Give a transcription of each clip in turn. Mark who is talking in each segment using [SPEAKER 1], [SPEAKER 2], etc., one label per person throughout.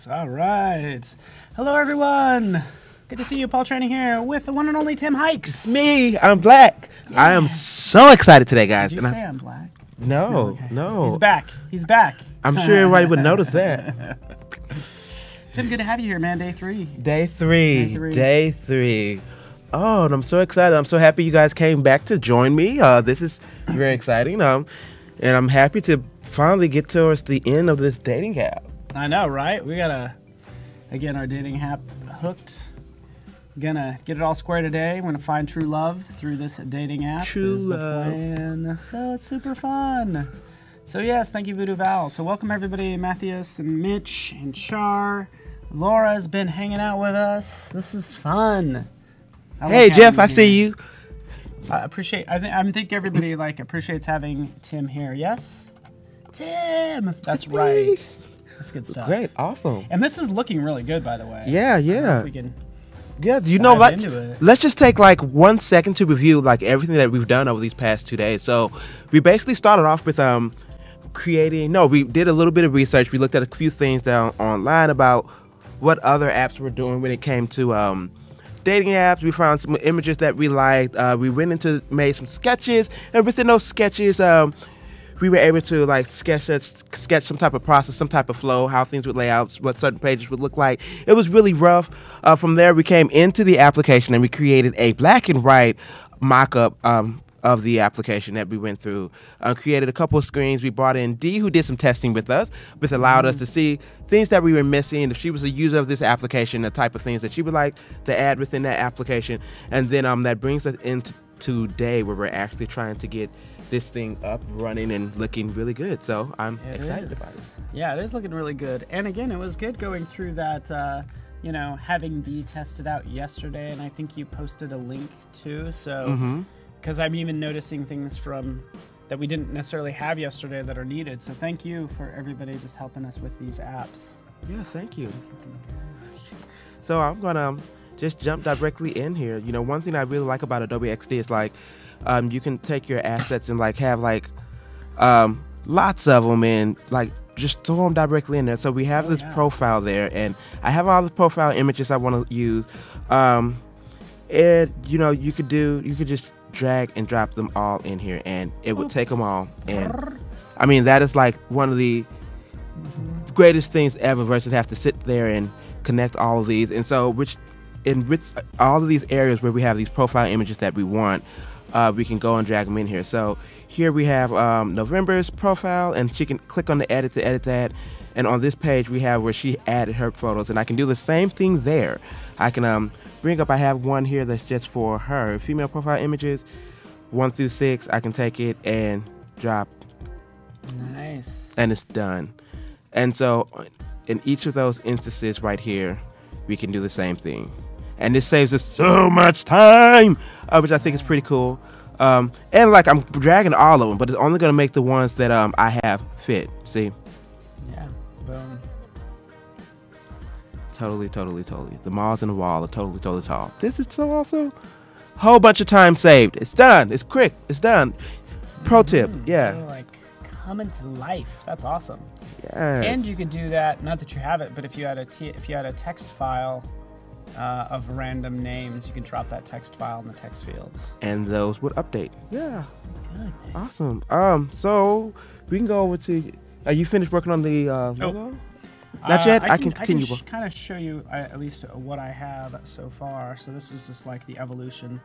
[SPEAKER 1] Yes. All right. Hello, everyone. Good to see you. Paul Training here with the one and only Tim Hykes.
[SPEAKER 2] Me. I'm Black. Yeah. I am so excited today, guys.
[SPEAKER 1] Did you say I'm Black?
[SPEAKER 2] No, no.
[SPEAKER 1] He's back. He's back.
[SPEAKER 2] I'm sure everybody would notice that.
[SPEAKER 1] Tim, good to have you here, man. Day three.
[SPEAKER 2] Day three. Oh, and I'm so excited. I'm so happy you guys came back to join me. This is very exciting. And I'm happy to finally get towards the end of this dating app.
[SPEAKER 1] I know, right? We got again, our dating app hooked. Gonna get it all square today. We're gonna find true love through this dating app.
[SPEAKER 2] True love.
[SPEAKER 1] Plan. So it's super fun. So yes, thank you, Voodoo Val. So welcome everybody, Matthias and Mitch and Char. Laura's been hanging out with us. This is fun.
[SPEAKER 2] Hey Jeff, I see you.
[SPEAKER 1] I think everybody appreciates having Tim here. Yes, Tim. That's right. That's good stuff.
[SPEAKER 2] Great, awesome.
[SPEAKER 1] And this is looking really good, by the way.
[SPEAKER 2] Yeah.
[SPEAKER 1] We can.
[SPEAKER 2] Yeah, do you know, let's just take 1 second to review everything that we've done over these past 2 days. So we basically started off with we did a little bit of research. We looked at a few things down online about what other apps were doing when it came to dating apps. We found some images that we liked. We made some sketches, and within those sketches, we were able to sketch some type of process, some type of flow, how things would lay out, what certain pages would look like. It was really rough. From there, we came into the application and we created a black and white mock-up of the application that we went through. Created a couple of screens. We brought in Dee, who did some testing with us, which allowed us to see things that we were missing. If she was a user of this application, the type of things that she would like to add within that application. And then that brings us into today, where we're actually trying to get this thing up, running, and looking really good. So I'm excited about it.
[SPEAKER 1] Yeah, it is looking really good. And again, it was good going through that, having Dee tested out yesterday, and I think you posted a link too. So, because I'm even noticing things that we didn't necessarily have yesterday that are needed. So thank you for everybody just helping us with these apps.
[SPEAKER 2] Yeah, thank you. So I'm gonna just jump directly in here. One thing I really like about Adobe XD is you can take your assets and have lots of them and just throw them directly in there. So we have this profile there, and I have all the profile images I want to use. And you could just drag and drop them all in here, and it would take them all. And I mean, that is one of the greatest things ever, versus have to sit there and connect all of these. And so with all of these areas where we have these profile images that we want, we can go and drag them in here. So here we have November's profile, and she can click on the edit to edit that. And on this page we have where she added her photos, and I can do the same thing there. I can I have one here that's just for her female profile images, 1 through 6. I can take it and drop.
[SPEAKER 1] Nice.
[SPEAKER 2] And it's done. And so in each of those instances right here, we can do the same thing. And this saves us so much time, which I think is pretty cool. And I'm dragging all of them, but it's only going to make the ones that I have fit. See?
[SPEAKER 1] Yeah. Boom.
[SPEAKER 2] Totally. The malls and the wall are totally tall. This is so awesome. Whole bunch of time saved. It's done. It's quick. It's done. Pro tip. Yeah.
[SPEAKER 1] So, coming to life. That's awesome.
[SPEAKER 2] Yes.
[SPEAKER 1] And you could do that. Not that you have it, but if you had a text file of random names, you can drop that text file in the text fields,
[SPEAKER 2] and those would update. Yeah.
[SPEAKER 1] Good.
[SPEAKER 2] Awesome. So we can go over to. Are you finished working on the logo? Not yet. I can continue.
[SPEAKER 1] I can kind of show you at least what I have so far. So this is just the evolution.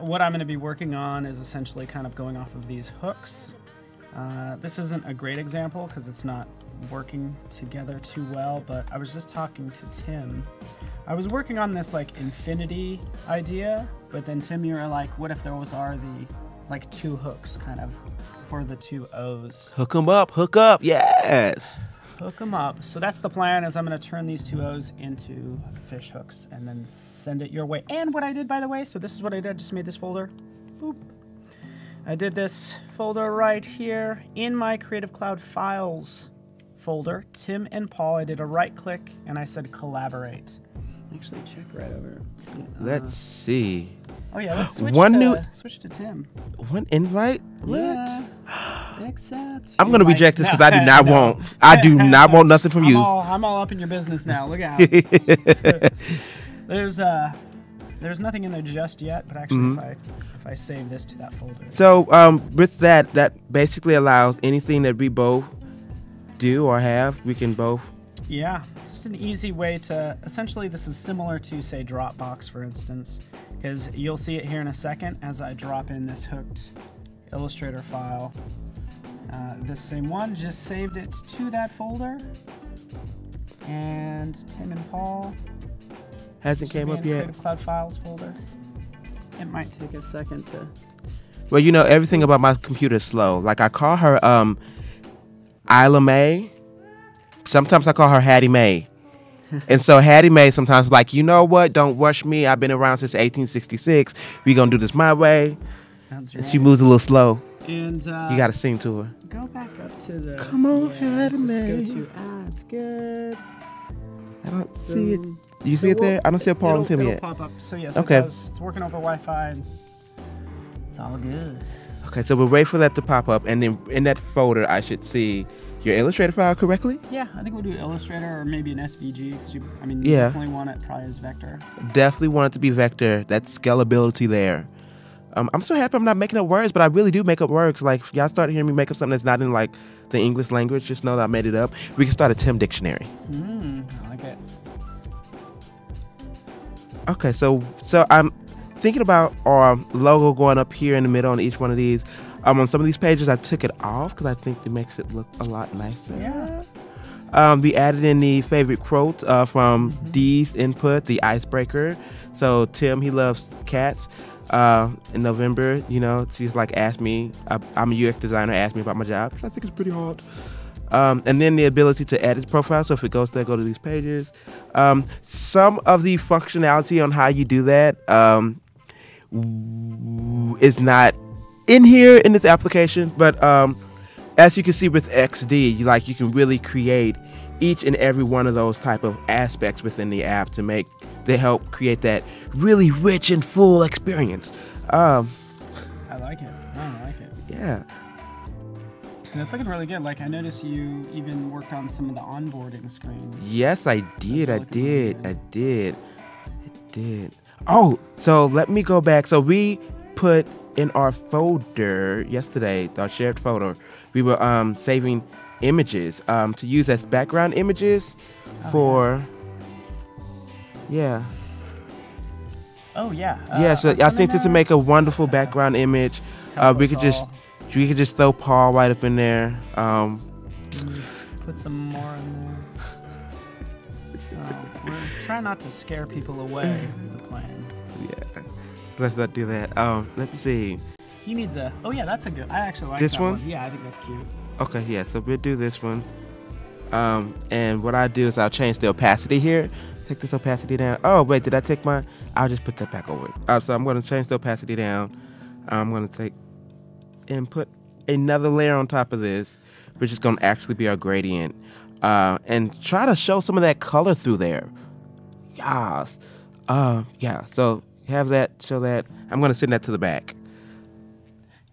[SPEAKER 1] What I'm going to be working on is essentially kind of going off of these hooks. This isn't a great example because it's not working together too well, but I was just talking to Tim. I was working on this infinity idea, but then Tim, you were like, what if those are the 2 hooks kind of for the 2 O's?
[SPEAKER 2] Hook them up, hook up, yes.
[SPEAKER 1] Hook them up. So that's the plan, is I'm going to turn these 2 O's into fish hooks and then send it your way. And what I did, by the way, so this is what I did, just made this folder. Boop. I did this folder right here in my Creative Cloud Files folder, Tim and Paul. I did a right click and I said collaborate. Actually, check right over.
[SPEAKER 2] Let's see.
[SPEAKER 1] Oh yeah, let's switch to Tim.
[SPEAKER 2] One invite?
[SPEAKER 1] Yeah.
[SPEAKER 2] What?
[SPEAKER 1] Except
[SPEAKER 2] I'm gonna reject this because I do not want. I do not want nothing from you.
[SPEAKER 1] I'm all up in your business now. Look out. There's nothing in there just yet, but actually, if I save this to that folder.
[SPEAKER 2] So with that basically allows anything that we both do or have, we can both.
[SPEAKER 1] Yeah, it's just an easy way to. Essentially, this is similar to say Dropbox, for instance, because you'll see it here in a second as I drop in this hooked Illustrator file. This same one, just saved it to that folder. And Tim and Paul.
[SPEAKER 2] Hasn't came up yet.
[SPEAKER 1] Creative Cloud Files folder. It might take a second to.
[SPEAKER 2] Well, you know, everything about my computer is slow. Like I call her Isla Mae. Sometimes I call her Hattie Mae. And so Hattie Mae sometimes like, you know what? Don't rush me. I've been around since 1866. We gonna do this my way.
[SPEAKER 1] That's
[SPEAKER 2] and
[SPEAKER 1] right.
[SPEAKER 2] she moves a little slow.
[SPEAKER 1] And
[SPEAKER 2] you gotta sing to her.
[SPEAKER 1] Go back up to the.
[SPEAKER 2] Come on, Hattie Mae.
[SPEAKER 1] Go to it's good.
[SPEAKER 2] I don't see it. You see it there? I don't see a Paul and Tim yet.
[SPEAKER 1] It'll pop up. So yes,
[SPEAKER 2] okay.
[SPEAKER 1] It's working over Wi-Fi. And it's all good.
[SPEAKER 2] Okay, so we'll wait for that to pop up, and then in that folder, I should see your Illustrator file correctly.
[SPEAKER 1] Yeah, I think we'll do Illustrator or maybe an SVG because you definitely want it probably as vector.
[SPEAKER 2] Definitely want it to be vector. That scalability there. I'm so happy I'm not making up words, but I really do make up words. Like y'all start hearing me make up something that's not in like the English language. Just know that I made it up. We can start a Tim dictionary.
[SPEAKER 1] I like it.
[SPEAKER 2] Okay, so I'm thinking about our logo going up here in the middle on each one of these. On some of these pages, I took it off because I think it makes it look a lot nicer.
[SPEAKER 1] Yeah.
[SPEAKER 2] We added in the favorite quote from Dee's input, the icebreaker. So Tim, he loves cats. In November, you know, she's like asked me. I'm a UX designer. Asked me about my job, which I think is pretty hard. And then the ability to edit profile. So if it goes there, go to these pages. Some of the functionality on how you do that is not in here in this application. But as you can see with XD, you can really create each and every one of those type of aspects within the app to help create that really rich and full experience.
[SPEAKER 1] I like it. I like it.
[SPEAKER 2] Yeah.
[SPEAKER 1] And it's looking really good. Like I noticed you even worked on some of the onboarding screens.
[SPEAKER 2] Yes, I did. I did. Oh, so let me go back. So we put in our folder yesterday, our shared folder, we were saving images to use as background images for. Yeah.
[SPEAKER 1] Oh yeah.
[SPEAKER 2] Yeah. So I think this would make a wonderful background image. We could just throw Paul right up in there.
[SPEAKER 1] Put some more in there. We're trying not to scare people away. Is the plan.
[SPEAKER 2] Yeah. Let's not do that. Let's see.
[SPEAKER 1] He needs a. Oh yeah, that's a good. I actually like
[SPEAKER 2] this
[SPEAKER 1] that
[SPEAKER 2] one.
[SPEAKER 1] Yeah, I think that's cute.
[SPEAKER 2] Okay. Yeah. So we'll do this one. And what I do is I'll change the opacity here. Take this opacity down. Oh wait, did I take my? I'll just put that back over it. So I'm going to change the opacity down. I'm going to take and put another layer on top of this, which is going to actually be our gradient, and try to show some of that color through there. Yes. Yeah. So have that. Show that. I'm going to send that to the back.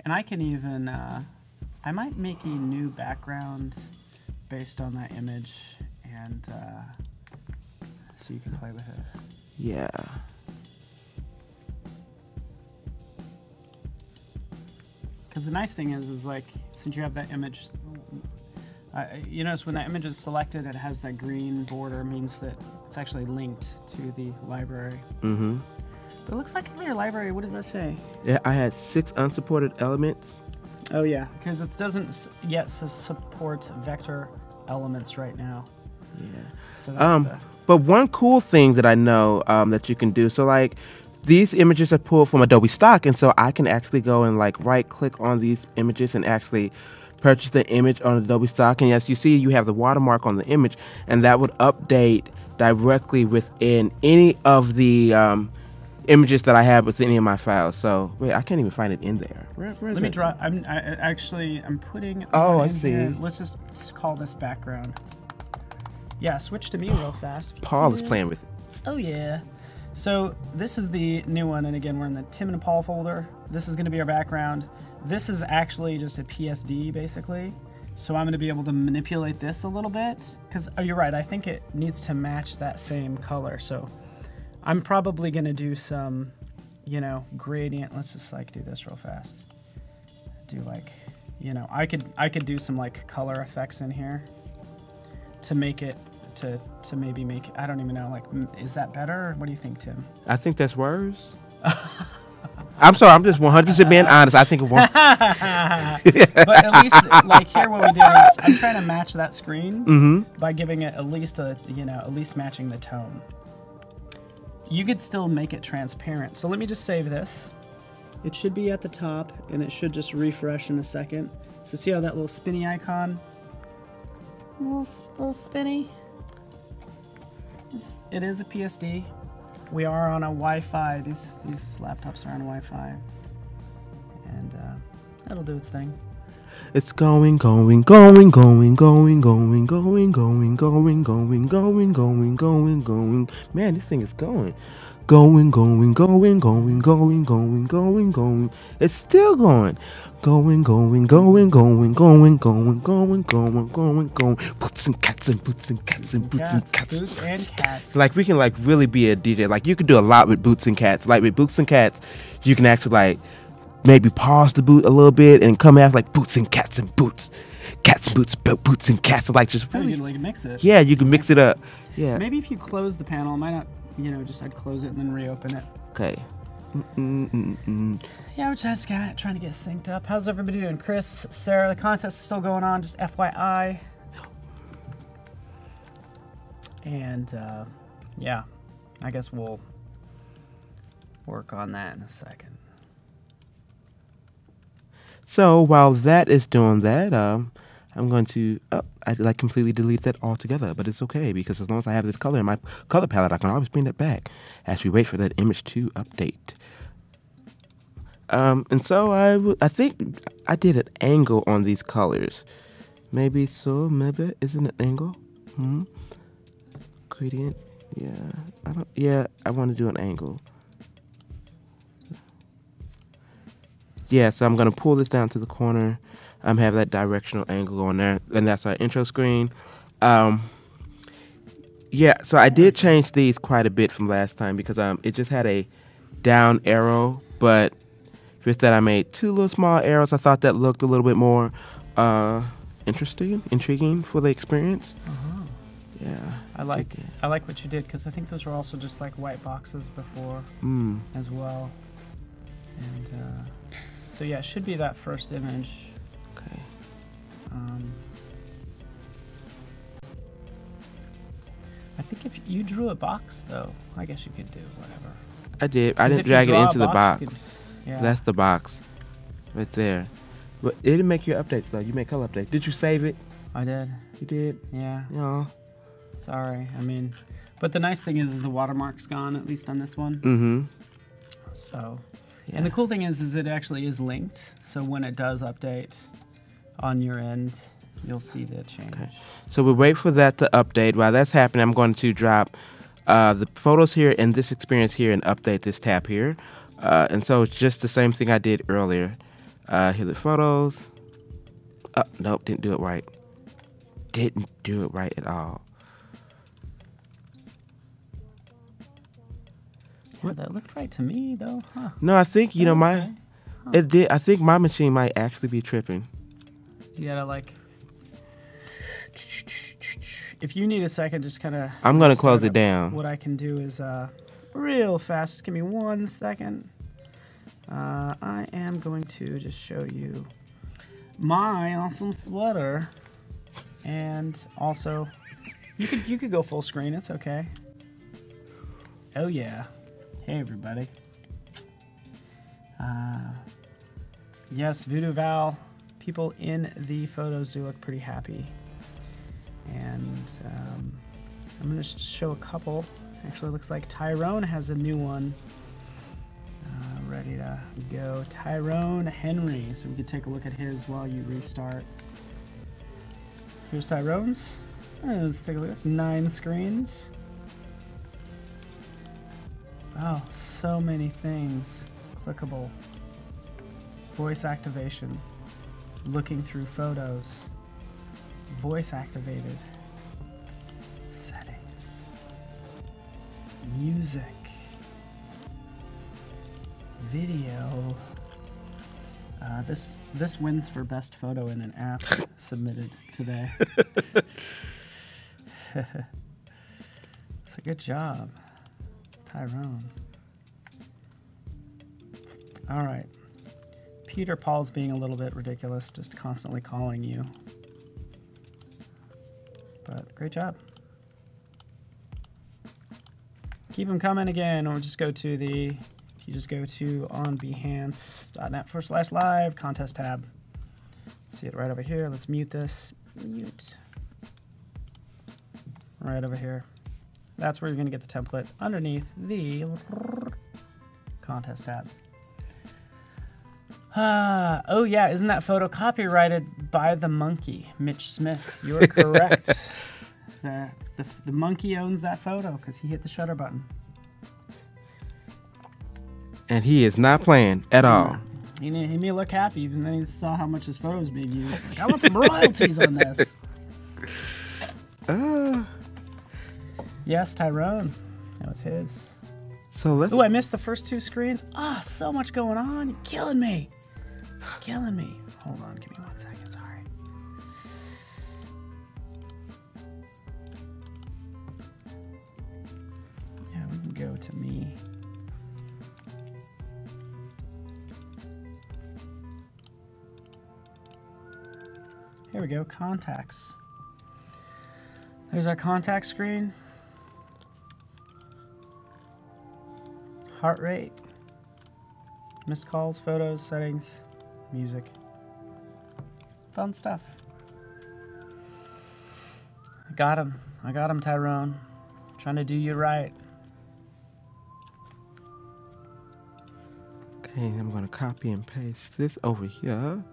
[SPEAKER 1] And I can even. I might make a new background based on that image and. So you can play with it.
[SPEAKER 2] Yeah.
[SPEAKER 1] Because the nice thing is like, since you have that image, you notice when that image is selected, it has that green border, means that it's actually linked to the library.
[SPEAKER 2] Mm-hmm.
[SPEAKER 1] But it looks like your library, what does that say?
[SPEAKER 2] Yeah, I had 6 unsupported elements.
[SPEAKER 1] Oh yeah, because it doesn't yet support vector elements right now.
[SPEAKER 2] Yeah.
[SPEAKER 1] So that's
[SPEAKER 2] but one cool thing that I know that you can do, so like these images are pulled from Adobe stock, and so I can actually go and like right click on these images and actually purchase the image on Adobe stock. And as you see, you have the watermark on the image, and that would update directly within any of the images that I have within any of my files. So wait, I can't even find it in there. Where is
[SPEAKER 1] Let me
[SPEAKER 2] it?
[SPEAKER 1] draw. I'm putting.
[SPEAKER 2] Oh, I
[SPEAKER 1] in
[SPEAKER 2] see.
[SPEAKER 1] here. Let's just call this background. Yeah, switch to me real fast.
[SPEAKER 2] Paul is playing with it.
[SPEAKER 1] Oh yeah. So this is the new one, and again, we're in the Tim and Paul folder. This is going to be our background. This is actually just a PSD, basically. So I'm going to be able to manipulate this a little bit, because you're right, I think it needs to match that same color. So I'm probably going to do some, you know, gradient. Let's just like do this real fast. Do like, you know, I could do some like color effects in here to make it, to maybe make, I don't even know, like, is that better? What do you think, Tim?
[SPEAKER 2] I think that's worse. I'm sorry, I'm just 100% being honest. I think it won't.
[SPEAKER 1] But at least, like here, what we did is I'm trying to match that screen by giving it at least a, you know, at least matching the tone. You could still make it transparent. So let me just save this. It should be at the top, and it should just refresh in a second. So see how that little spinny icon? Little spinny. It is a PSD. We are on a Wi-Fi. These laptops are on Wi-Fi, and that'll do its thing.
[SPEAKER 2] It's going, going, going, going, going, going, going, going, going, going, going, going, going, going. Man, this thing is going. Going, going, going, going, going, going, going, going. It's still going. Going, going, going, going, going, going, going, going, going, going. Boots and cats and boots and cats and boots and cats.
[SPEAKER 1] Boots and cats.
[SPEAKER 2] Like we can like really be a DJ. Like you could do a lot with boots and cats. Like with boots and cats, you can actually like maybe pause the boot a little bit and come after like boots and cats and boots. Cats and boots, boots and cats. Like just really.
[SPEAKER 1] You can like mix it.
[SPEAKER 2] Yeah, you can mix it up. Yeah.
[SPEAKER 1] Maybe if you close the panel, it might not, you know, just I'd close it and then reopen it.
[SPEAKER 2] Okay.
[SPEAKER 1] Yeah, we're just trying to get synced up. How's everybody doing? Chris, Sarah, the contest is still going on, just FYI. And yeah, I guess we'll work on that in a second.
[SPEAKER 2] So while that is doing that, I'm going to, I like completely delete that altogether, but it's okay because as long as I have this color in my color palette, I can always bring that back as we wait for that image to update. And so I think I did an angle on these colors. Maybe so, maybe isn't it an angle? Gradient, yeah, I want to do an angle. Yeah, so I'm going to pull this down to the corner. Have that directional angle on there, and that's our intro screen. Yeah, so I did change these quite a bit from last time because it just had a down arrow, but with that I made two little small arrows. I thought that looked a little bit more intriguing for the experience. Yeah, I like
[SPEAKER 1] what you did because I think those were also just like white boxes before as well, and so yeah, it should be that first image.
[SPEAKER 2] Okay.
[SPEAKER 1] I think if you drew a box, though, I guess you could do whatever.
[SPEAKER 2] I did. I didn't drag it into the box.
[SPEAKER 1] Yeah.
[SPEAKER 2] That's the box right there. But it didn't make your updates, though. You made color updates. Did you save it?
[SPEAKER 1] I did.
[SPEAKER 2] You did?
[SPEAKER 1] Yeah.
[SPEAKER 2] No.
[SPEAKER 1] Sorry. I mean, but the nice thing is the watermark's gone, at least on this one. So, yeah. And the cool thing is it actually is linked. So when it does update on your end, you'll see the change. Okay.
[SPEAKER 2] So we'll wait for that to update. While that's happening, I'm going to drop the photos here and this experience here and update this tab here. And so it's just the same thing I did earlier. Here are the photos. Nope, didn't do it right. Didn't do it right at all.
[SPEAKER 1] Yeah, that looked right to me, though. Huh.
[SPEAKER 2] No, I think, you know, it did. I think my machine might actually be tripping.
[SPEAKER 1] You gotta, like... If you need a second, just kind of...
[SPEAKER 2] I'm going to close it down.
[SPEAKER 1] What I can do is, real fast, just give me 1 second. I am going to just show you my awesome sweater. And also, you could go full screen, it's okay. Oh yeah. Hey everybody. Yes, Voodoo Val, people in the photos do look pretty happy. And I'm going to show a couple. Actually, it looks like Tyrone has a new one ready to go. Tyrone Henry. So we can take a look at his while you restart. Here's Tyrone's. Let's take a look. That's 9 screens. Oh, so many things. Clickable. Voice activation. Looking through photos. Voice activated. Settings. Music. Video. This wins for best photo in an app submitted today. It's a good job, Tyrone. All right. Peter Paul's being a little bit ridiculous, just constantly calling you. But great job. Keep them coming again, or just go to the, you just go to onbehance.net/live contest tab. See it right over here. Let's mute this. Mute. Right over here. That's where you're going to get the template underneath the contest tab. Oh yeah, isn't that photo copyrighted by the monkey, Mitch Smith? You are correct. The monkey owns that photo because he hit the shutter button.
[SPEAKER 2] And he is not playing at all.
[SPEAKER 1] He may look happy, and then he saw how much his photo is being used. Like, I want some royalties on this. Yes, Tyrone. That was his.
[SPEAKER 2] So let's.
[SPEAKER 1] Ooh, I missed the first two screens. Ah, so much going on. You're killing me. Killing me. Hold on, give me 1 second. Sorry. Yeah, we can go to me. Here we go, contacts. There's our contact screen. Heart rate. Missed calls, photos, settings, music. Fun stuff. I got him, Tyrone. Trying to do you right.
[SPEAKER 2] Okay, I'm gonna copy and paste this over here.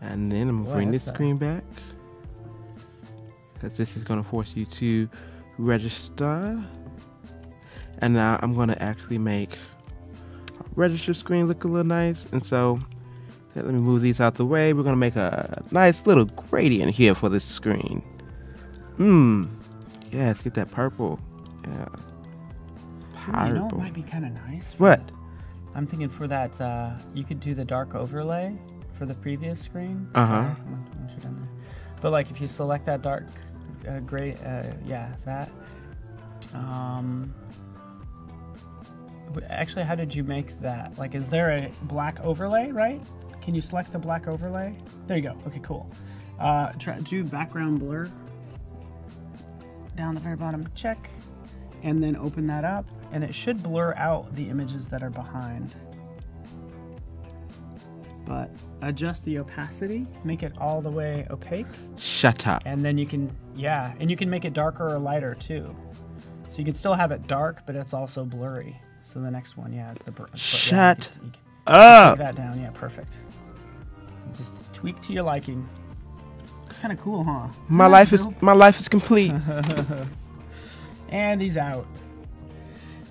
[SPEAKER 2] And then I'm gonna bring this screen back. Because this is gonna force you to register. And now I'm gonna actually make our register screen look a little nice. And so let me move these out the way. We're gonna make a nice little gradient here for this screen. Yeah, let's get that purple. Yeah.
[SPEAKER 1] Ooh, you know what might be kind of nice?
[SPEAKER 2] What?
[SPEAKER 1] I'm thinking for that, you could do the dark overlay for the previous screen.
[SPEAKER 2] Uh-huh.
[SPEAKER 1] Once you're done there. But like if you select that dark gray, yeah, that. Actually, how did you make that? Like, is there a black overlay, right? Can you select the black overlay? There you go. Okay, cool. Do background blur. Down the very bottom, check. And then open that up. And it should blur out the images that are behind. But adjust the opacity. Make it all the way opaque.
[SPEAKER 2] Shut up.
[SPEAKER 1] And then you can, yeah, and you can make it darker or lighter too. So you can still have it dark, but it's also blurry. So the next one, yeah, is the
[SPEAKER 2] shut
[SPEAKER 1] you can
[SPEAKER 2] up.
[SPEAKER 1] take that down, yeah, perfect. Just tweak to your liking. It's kind of cool, huh?
[SPEAKER 2] My life is complete.
[SPEAKER 1] And he's out.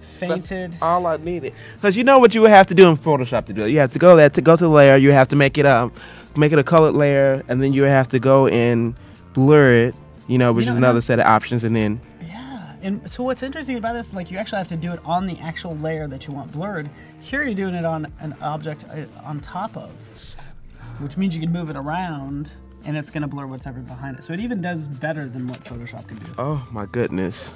[SPEAKER 1] Fainted.
[SPEAKER 2] That's all I needed. Because you know what you would have to do in Photoshop to do it. You have to go there to go to the layer. You have to make it a colored layer, and then you have to go and blur it. Which is another set of options, and then.
[SPEAKER 1] And so what's interesting about this, like you actually have to do it on the actual layer that you want blurred. Here you're doing it on an object on top of, which means you can move it around and it's gonna blur what's ever behind it. So it even does better than what Photoshop can do.
[SPEAKER 2] Oh my goodness.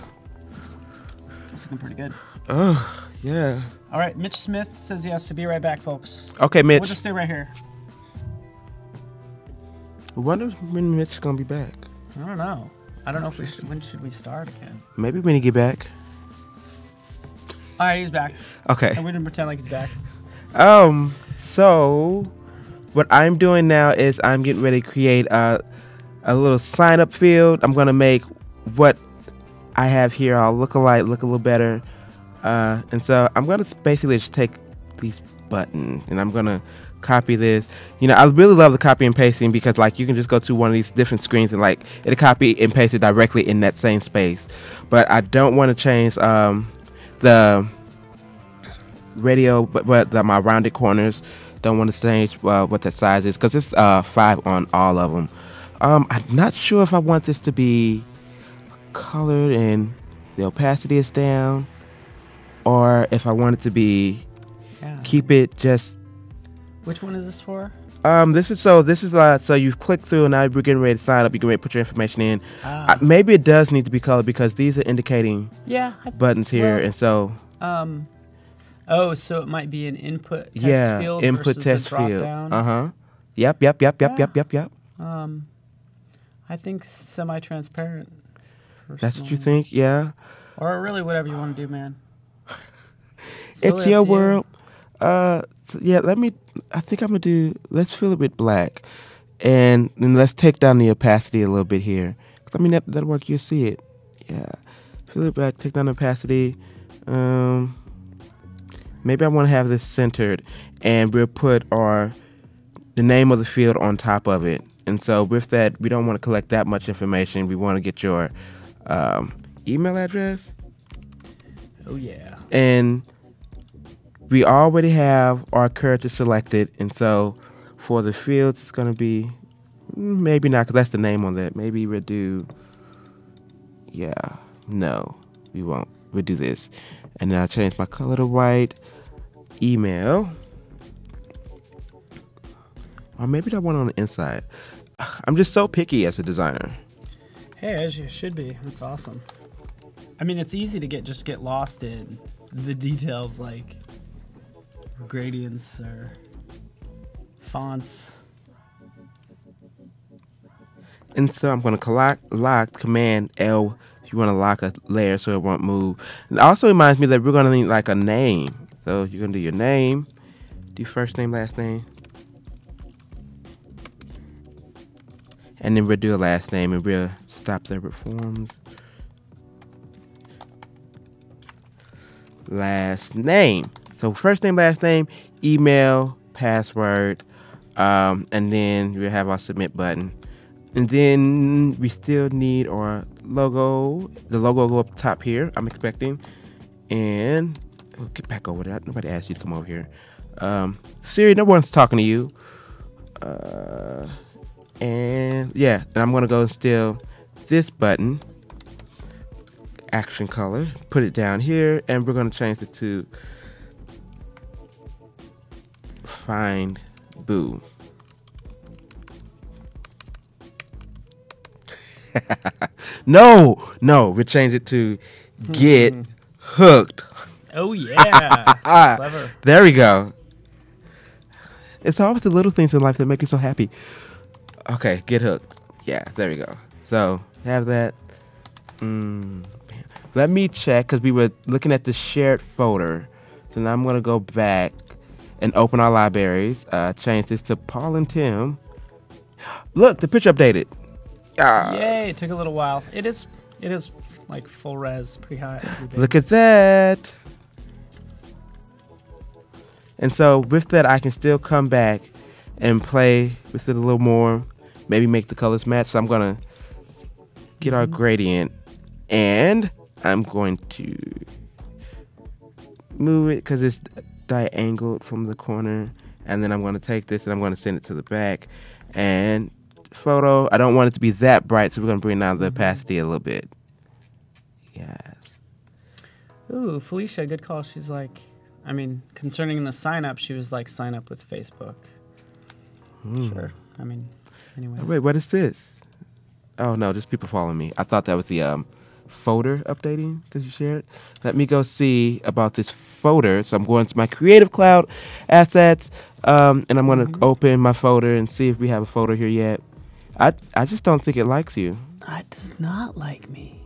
[SPEAKER 1] It's looking pretty good.
[SPEAKER 2] Oh, yeah.
[SPEAKER 1] All right, Mitch Smith says he has to be right back, folks.
[SPEAKER 2] Okay, Mitch.
[SPEAKER 1] So we'll just stay right here.
[SPEAKER 2] I wonder when Mitch is gonna be back.
[SPEAKER 1] I don't know. I don't know if when should we start again?
[SPEAKER 2] Maybe when he get back.
[SPEAKER 1] All right, he's back.
[SPEAKER 2] Okay.
[SPEAKER 1] And we didn't pretend like he's back.
[SPEAKER 2] So what I'm doing now is I'm getting ready to create a little sign up field. I'm gonna make what I have here all look alike, look a little better. And so I'm gonna basically just take these buttons and I'm gonna copy this. You know, I really love the copy and pasting because like you can just go to one of these different screens and like it'll copy and paste it directly in that same space. But I don't want to change the radio, but my rounded corners. Don't want to change what that size is because it's 5 on all of them. I'm not sure if I want this to be colored and the opacity is down, or if I want it to be keep it just.
[SPEAKER 1] Which one is this for?
[SPEAKER 2] This is so you've clicked through and now we're getting ready to sign up. You can ready to put your information in. Maybe it does need to be colored because these are indicating buttons here, and so.
[SPEAKER 1] Oh, so it might be an input text field
[SPEAKER 2] input
[SPEAKER 1] versus
[SPEAKER 2] text
[SPEAKER 1] a drop
[SPEAKER 2] field.
[SPEAKER 1] down.
[SPEAKER 2] Yep.
[SPEAKER 1] I think semi-transparent.
[SPEAKER 2] That's what you think, yeah?
[SPEAKER 1] Or really whatever you want to do, man.
[SPEAKER 2] It's your world. Yeah, I think I'm going to do, let's fill it with black. And then let's take down the opacity a little bit here. 'Cause, I mean, that'll work, you'll see it. Yeah. Fill it back, take down the opacity. Maybe I want to have this centered, and we'll put the name of the field on top of it. And so with that, we don't want to collect that much information. We want to get your email address.
[SPEAKER 1] Oh, yeah.
[SPEAKER 2] And we already have our character selected. And so for the fields, it's going to be, maybe not, because that's the name on that. Maybe we'll do, no, we won't. We'll do this. And then I'll change my color to white. Email. Or maybe that one on the inside. I'm just so picky as a designer.
[SPEAKER 1] Hey, as you should be. That's awesome. I mean, it's easy to get lost in the details like gradients or fonts.
[SPEAKER 2] And so I'm going to lock Command L if you want to lock a layer so it won't move. And it also reminds me that we're going to need like a name. So you're going to do your name, do first name, last name. And then we'll do a last name and we'll stop separate forms. Last name. So first name, last name, email, password, and then we'll have our submit button. And then we still need our logo. The logo will go up top here, I'm expecting. And get back over there. Nobody asked you to come over here. Siri, no one's talking to you. And I'm gonna go and steal this button, action color, put it down here, and we're gonna change it to find boo. No, we'll change it to get hooked.
[SPEAKER 1] Oh yeah, clever.
[SPEAKER 2] There we go. It's always the little things in life that make you so happy. Okay, get hooked. Yeah, there we go. So have that. Let me check because we were looking at the shared folder. So now I'm gonna go back and open our libraries. Change this to Paul and Tim. Look, the picture updated.
[SPEAKER 1] Yay! It took a little while. It is like full res, pretty high.
[SPEAKER 2] Look at that. And so with that, I can still come back and play with it a little more. Maybe make the colors match. So I'm going to get our gradient. And I'm going to move it because it's diangled from the corner. And then I'm going to take this and I'm going to send it to the back. And photo, I don't want it to be that bright. So we're going to bring down the opacity a little bit. Yes.
[SPEAKER 1] Ooh, Felicia, good call. She's like, I mean, concerning the sign up, she was like, sign up with Facebook. Sure. I mean, anyway.
[SPEAKER 2] Wait, what is this? Oh, no, just people following me. I thought that was the folder updating because you shared. Let me go see about this folder. So I'm going to my Creative Cloud assets, and I'm going to open my folder and see if we have a folder here yet. I just don't think it likes you.
[SPEAKER 1] It does not like me.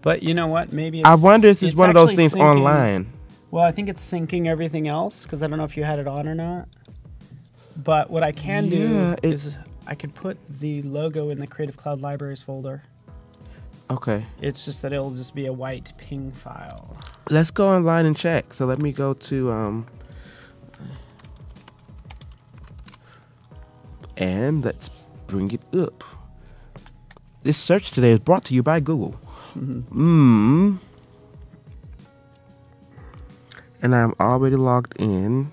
[SPEAKER 1] But you know what? Maybe
[SPEAKER 2] I wonder if it's one of those things online.
[SPEAKER 1] Well, I think it's syncing everything else because I don't know if you had it on or not. But what I can do is I could put the logo in the Creative Cloud Libraries folder.
[SPEAKER 2] Okay.
[SPEAKER 1] It's just that it'll just be a white ping file.
[SPEAKER 2] Let's go online and check. So let me go to And let's bring it up. This search today is brought to you by Google. And I'm already logged in.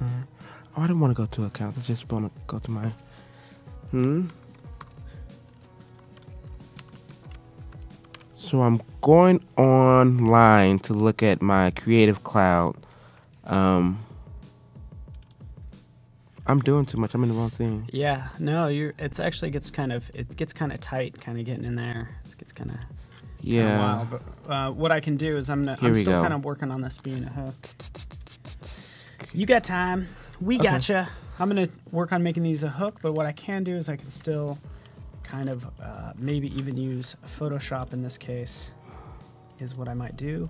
[SPEAKER 2] Oh, I didn't want to go to accounts. I just want to go to my... So I'm going online to look at my Creative Cloud. I'm doing too much. I'm in the wrong thing.
[SPEAKER 1] Yeah, no, it's actually gets kind of tight, kind of getting in there. It gets kind of wild. But what I can do is I'm still kind of working on this being a hook. You got time. We gotcha. I'm gonna work on making these a hook, but what I can do is I can still kind of maybe even use Photoshop in this case is what I might do,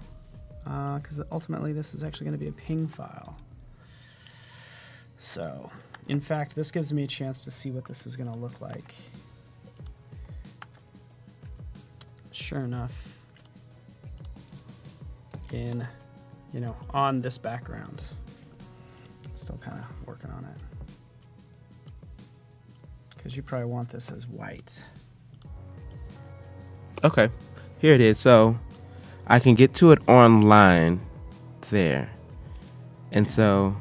[SPEAKER 1] because ultimately this is actually going to be a ping file. So in fact, this gives me a chance to see what this is going to look like. Sure enough, on this background. Still kind of working on it. Because you probably want this as white.
[SPEAKER 2] Okay, here it is. So I can get to it online there. And so,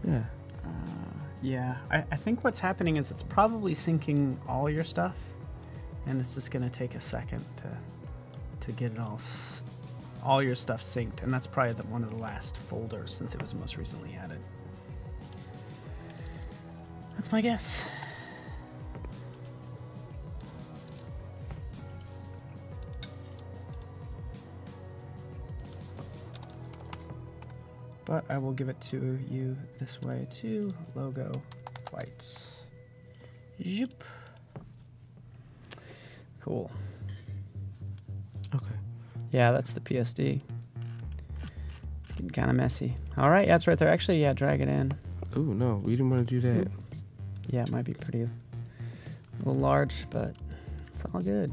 [SPEAKER 2] yeah.
[SPEAKER 1] Yeah, I think what's happening is it's probably syncing all your stuff. And it's just going to take a second to get it all your stuff synced. And that's probably one of the last folders since it was most recently added. That's my guess. But I will give it to you this way too. Logo white. Yep. Cool.
[SPEAKER 2] Okay.
[SPEAKER 1] Yeah, that's the PSD. It's getting kind of messy. All right, yeah, it's right there. Actually, yeah, drag it in.
[SPEAKER 2] Oh no, we didn't want to do that.
[SPEAKER 1] Yeah, it might be a little large, but it's all good.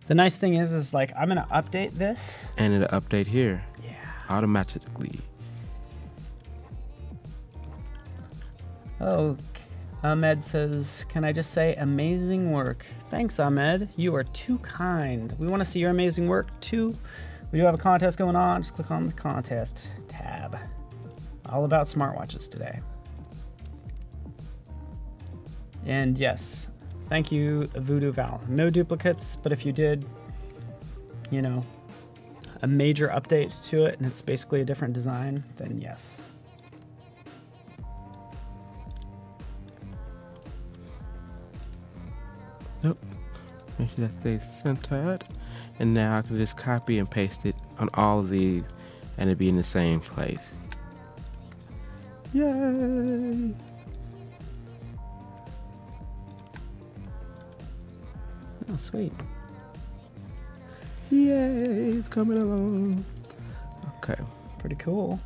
[SPEAKER 1] The nice thing is like I'm gonna update this,
[SPEAKER 2] and it'll update here.
[SPEAKER 1] Yeah.
[SPEAKER 2] Automatically.
[SPEAKER 1] Oh, Ahmed says, "Can I just say amazing work?" Thanks, Ahmed. You are too kind. We want to see your amazing work too. We do have a contest going on. Just click on the contest tab. All about smartwatches today. And yes, thank you, Voodoo Val. No duplicates, but if you did, a major update to it and it's basically a different design, then yes.
[SPEAKER 2] Nope. Make sure that stays centered. And now I can just copy and paste it on all of these and it'll be in the same place. Yay!
[SPEAKER 1] Oh, sweet.
[SPEAKER 2] Yay, it's coming along. Okay.
[SPEAKER 1] Pretty cool.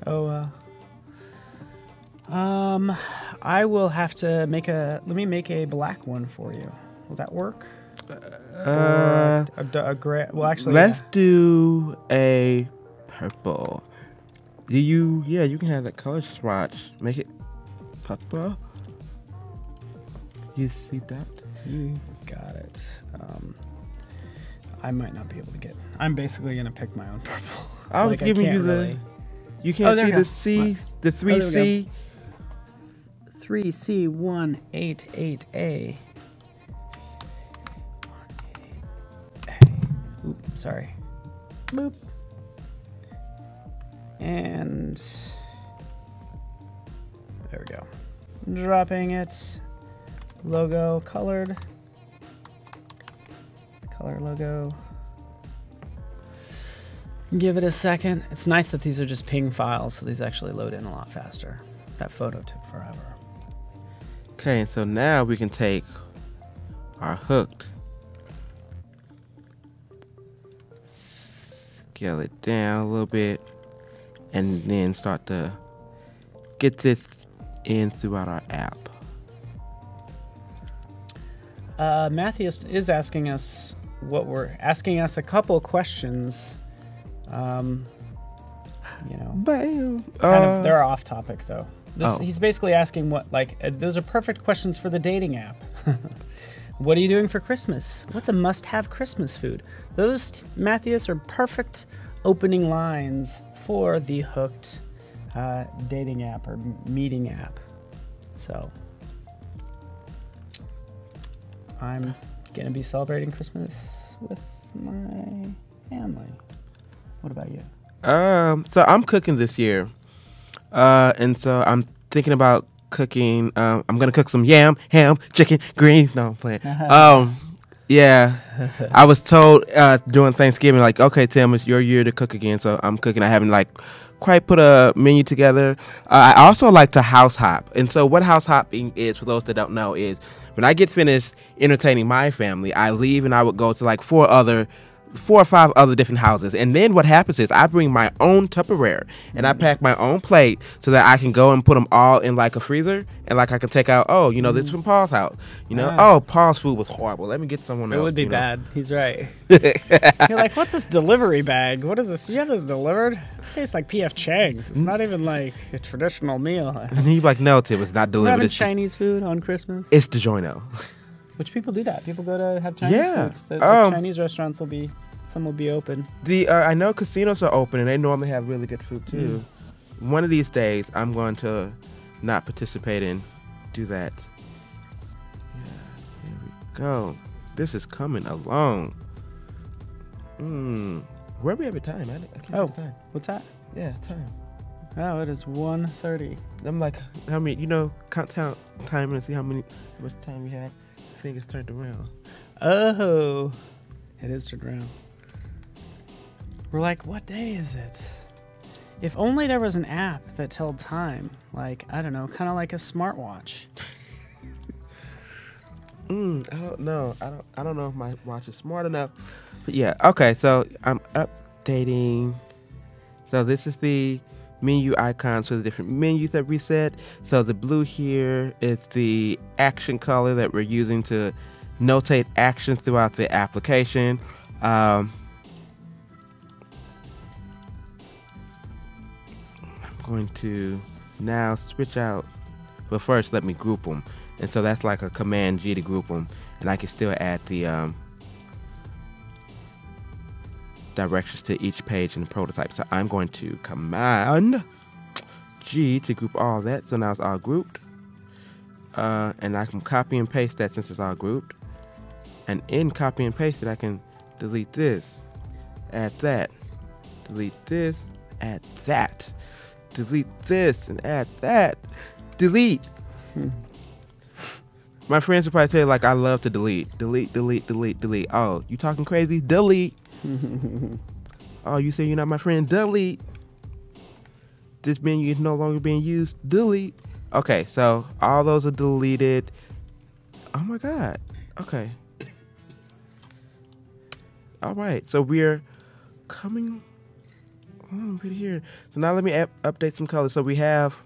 [SPEAKER 1] Oh, I will have to let me make a black one for you. Will that work? A gray, well, actually,
[SPEAKER 2] let's do a purple. You can have that color swatch. Make it purple. You see that?
[SPEAKER 1] You got it. I might not be able to get. I'm basically gonna pick my own purple.
[SPEAKER 2] I was giving you the. Really. You can't see the C, the 3C.
[SPEAKER 1] 3C188A. Oop, sorry. Boop. And there we go. Dropping it. Logo colored. Color logo. Give it a second. It's nice that these are just ping files, so these actually load in a lot faster. That photo took forever.
[SPEAKER 2] Okay, so now we can take our hooked, scale it down a little bit, and then start to get this in throughout our app.
[SPEAKER 1] Matthew is asking us, what we're asking us a couple questions. You know,
[SPEAKER 2] Bam.
[SPEAKER 1] they're off topic though. He's basically asking what, like, those are perfect questions for the dating app. What are you doing for Christmas? What's a must-have Christmas food? Those, Matthias, are perfect opening lines for the Hooked dating app or meeting app. So I'm gonna be celebrating Christmas with my family. What about you?
[SPEAKER 2] So I'm cooking this year, and so I'm thinking about cooking. I'm gonna cook some ham, chicken, greens. No, I'm playing. Yeah, I was told during Thanksgiving, like, okay, Tim, it's your year to cook again. So I'm cooking. I haven't like quite put a menu together. I also like to house hop, and so what house hopping is, for those that don't know, is when I get finished entertaining my family, I leave and I would go to like 4 or 5 other different houses, and then what happens is I bring my own Tupperware and I pack my own plate so that I can go and put them all in like a freezer, and like I can take out, oh, you know, this is from Paul's house, you know, oh, Paul's food was horrible, let me get someone else.
[SPEAKER 1] It would be bad. He's right. You're like, what's this delivery bag? What is this? You have this delivered? This tastes like P.F. Chang's. It's not even like a traditional meal.
[SPEAKER 2] And he'd be like, no, Tim, it's not delivered.
[SPEAKER 1] Having Chinese food on Christmas?
[SPEAKER 2] It's DiGiorno.
[SPEAKER 1] Which people do that. People go to have Chinese food. So Chinese restaurants will be, some will be open.
[SPEAKER 2] I know casinos are open and they normally have really good food too. One of these days, I'm going to not participate in do that. Yeah, there we go. This is coming along. Where are we at time? I can't see the time.
[SPEAKER 1] What's that?
[SPEAKER 2] Yeah, time.
[SPEAKER 1] Oh, it is 1:30.
[SPEAKER 2] I'm like, how many? You know, count time and see how much time we have. Fingers turned around.
[SPEAKER 1] Oh, it is turned around. We're like, what day is it? If only there was an app that told time, like, I don't know, kind of like a smartwatch.
[SPEAKER 2] I don't know. I don't know if my watch is smart enough. But yeah, okay. So I'm updating. So this is the menu icons for the different menus that we set. So the blue here is the action color that we're using to notate actions throughout the application. I'm going to now switch out, but first let me group them. And so that's like a Command G to group them, and I can still add the directions to each page in the prototype. So I'm going to Command G to group all that. So now it's all grouped. And I can copy and paste that since it's all grouped. And in copy and paste it, I can delete this, add that, delete this, add that, delete this, and add that, delete. My friends will probably tell you, like, I love to delete. Delete, delete, delete, delete. Oh, you talking crazy? Delete. Oh, you say you're not my friend? Delete. This menu is no longer being used. Delete. Okay, so all those are deleted. Oh my God. Okay. All right, so we're coming pretty here. So now let me update some colors. So we have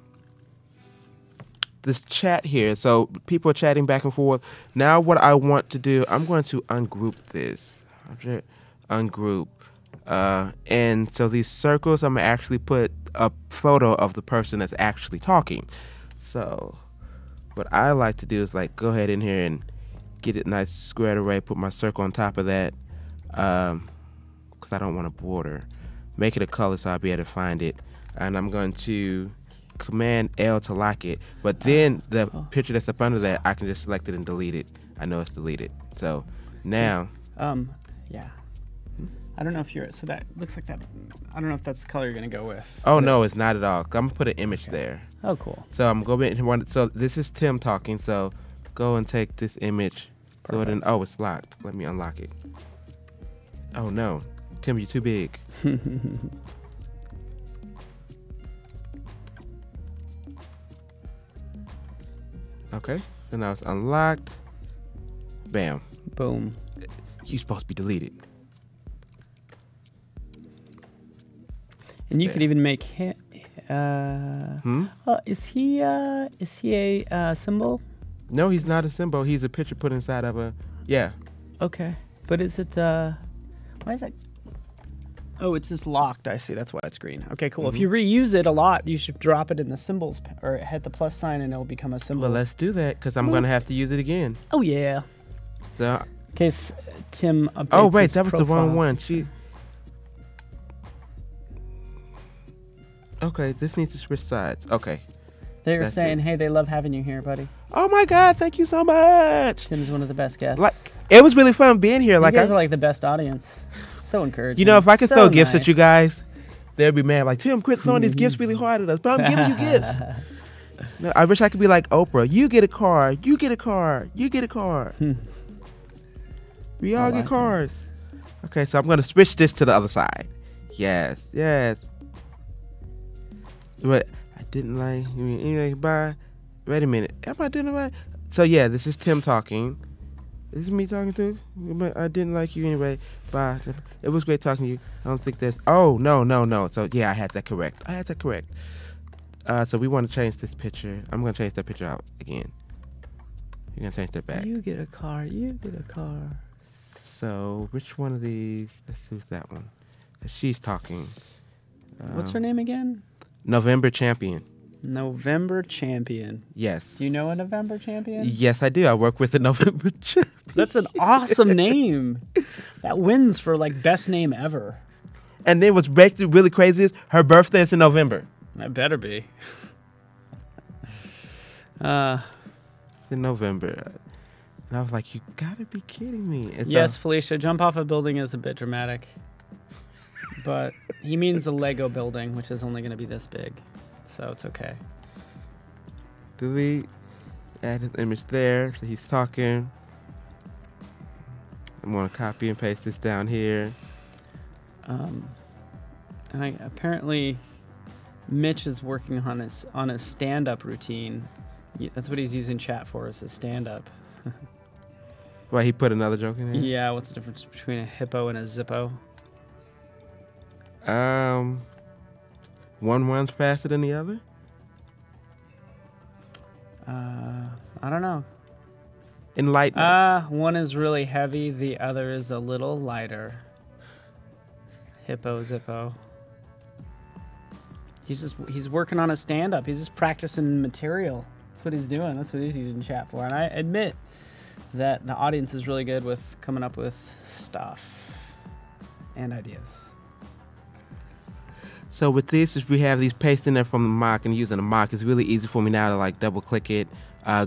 [SPEAKER 2] this chat here. So people are chatting back and forth. Now what I want to do, I'm going to ungroup this. Ungroup. And so these circles, I'm going to actually put a photo of the person that's actually talking. So what I like to do is like go ahead in here and get it nice squared away, put my circle on top of that, because I don't want a border. Make it a color so I'll be able to find it. And I'm going to Command L to lock it. But then the picture that's up under that, I can just select it and delete it. I know it's deleted. So now.
[SPEAKER 1] Yeah. I don't know if you're, so that looks like that, I don't know if that's the color you're going to go with.
[SPEAKER 2] Oh, no, it's not at all. I'm going to put an image there.
[SPEAKER 1] Oh, cool.
[SPEAKER 2] So I'm going to, so this is Tim talking. So go and take this image. Throw it in. Oh, it's locked. Let me unlock it. Oh, no. Tim, you're too big. Okay. So now it's unlocked. Bam.
[SPEAKER 1] Boom.
[SPEAKER 2] You're supposed to be deleted.
[SPEAKER 1] And you could even make him. Is he a symbol?
[SPEAKER 2] No, he's not a symbol. He's a picture put inside of a. Yeah.
[SPEAKER 1] Okay. But is it, why is that? Oh, it's just locked. I see. That's why it's green. Okay, cool. If you reuse it a lot, you should drop it in the symbols or hit the plus sign and it'll become a symbol.
[SPEAKER 2] Well, let's do that because I'm going to have to use it again.
[SPEAKER 1] Oh, yeah.
[SPEAKER 2] So,
[SPEAKER 1] in case Tim updates
[SPEAKER 2] oh, wait,
[SPEAKER 1] his
[SPEAKER 2] that was
[SPEAKER 1] profile.
[SPEAKER 2] the wrong one. Okay, this needs to switch sides. Okay.
[SPEAKER 1] They were saying, hey, they love having you here, buddy.
[SPEAKER 2] Oh, my God. Thank you so much.
[SPEAKER 1] Tim is one of the best guests.
[SPEAKER 2] Like, it was really fun being here.
[SPEAKER 1] You guys are like the best audience. So encouraging.
[SPEAKER 2] You know, if I could
[SPEAKER 1] so
[SPEAKER 2] throw gifts
[SPEAKER 1] nice.
[SPEAKER 2] at you guys, they'd be mad. Like, Tim, quit throwing these gifts really hard at us. But I'm giving you gifts. No, I wish I could be like Oprah. You get a car. You get a car. You get a car. We all get cars. Okay, so I'm going to switch this to the other side. Yes, yes. But I didn't like, anyway, bye. Wait a minute. Am I doing it right? So, yeah, this is Tim talking. Is this me talking to? I didn't like you anyway. Bye. It was great talking to you. I don't think that's... Oh, no. So, yeah, I had that correct. So we want to change this picture. I'm going to change that picture out again. You're going to change that back.
[SPEAKER 1] You get a car. You get a car.
[SPEAKER 2] So, which one of these? Let's choose that one. She's talking.
[SPEAKER 1] What's her name again?
[SPEAKER 2] November Champion.
[SPEAKER 1] November Champion.
[SPEAKER 2] Yes.
[SPEAKER 1] Do you know a November Champion?
[SPEAKER 2] Yes, I do. I work with the November Champion.
[SPEAKER 1] That's an awesome name. That wins for like best name ever.
[SPEAKER 2] And then what's basically really crazy is her birthday is in November.
[SPEAKER 1] That better be.
[SPEAKER 2] In November. And I was like, you gotta be kidding me. It's
[SPEAKER 1] yes, Felicia, jump off a building is a bit dramatic. But he means the Lego building, which is only going to be this big. So it's okay.
[SPEAKER 2] Delete. Add his image there. So he's talking. I'm going to copy and paste this down here.
[SPEAKER 1] And apparently Mitch is working on his stand-up routine. That's what he's using chat for, is his stand-up.
[SPEAKER 2] Why, he put another joke in here?
[SPEAKER 1] Yeah, what's the difference between a hippo and a zippo?
[SPEAKER 2] One runs faster than the other?
[SPEAKER 1] I don't know.
[SPEAKER 2] In lightness.
[SPEAKER 1] One is really heavy, the other is a little lighter. Hippo, zippo. He's working on a stand-up. He's just practicing material. That's what he's doing. That's what he's using chat for. And I admit that the audience is really good with coming up with stuff and ideas.
[SPEAKER 2] So with this, if we have these pasted in there from the mock and using the mock, it's really easy for me now to like double click it,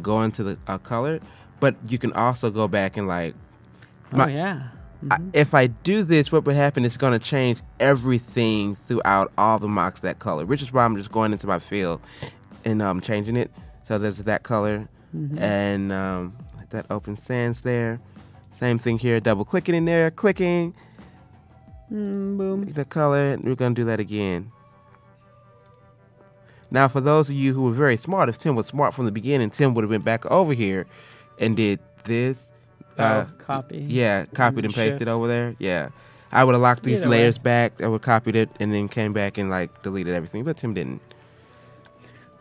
[SPEAKER 2] go into the color. But you can also go back and like...
[SPEAKER 1] yeah. Mm-hmm.
[SPEAKER 2] If I do this, what would happen is it's going to change everything throughout all the mocks that color, which is why I'm just going into my field and changing it. So there's that color and that open sans there. Same thing here, double clicking in there, clicking.
[SPEAKER 1] Boom.
[SPEAKER 2] The color, we're going to do that again. Now, for those of you who were very smart, if Tim was smart from the beginning, Tim would have been back over here and did this.
[SPEAKER 1] Copy.
[SPEAKER 2] Yeah, copied and pasted over there. Yeah. I would have locked these layers back. I would have copied it and then came back and like deleted everything, but Tim didn't.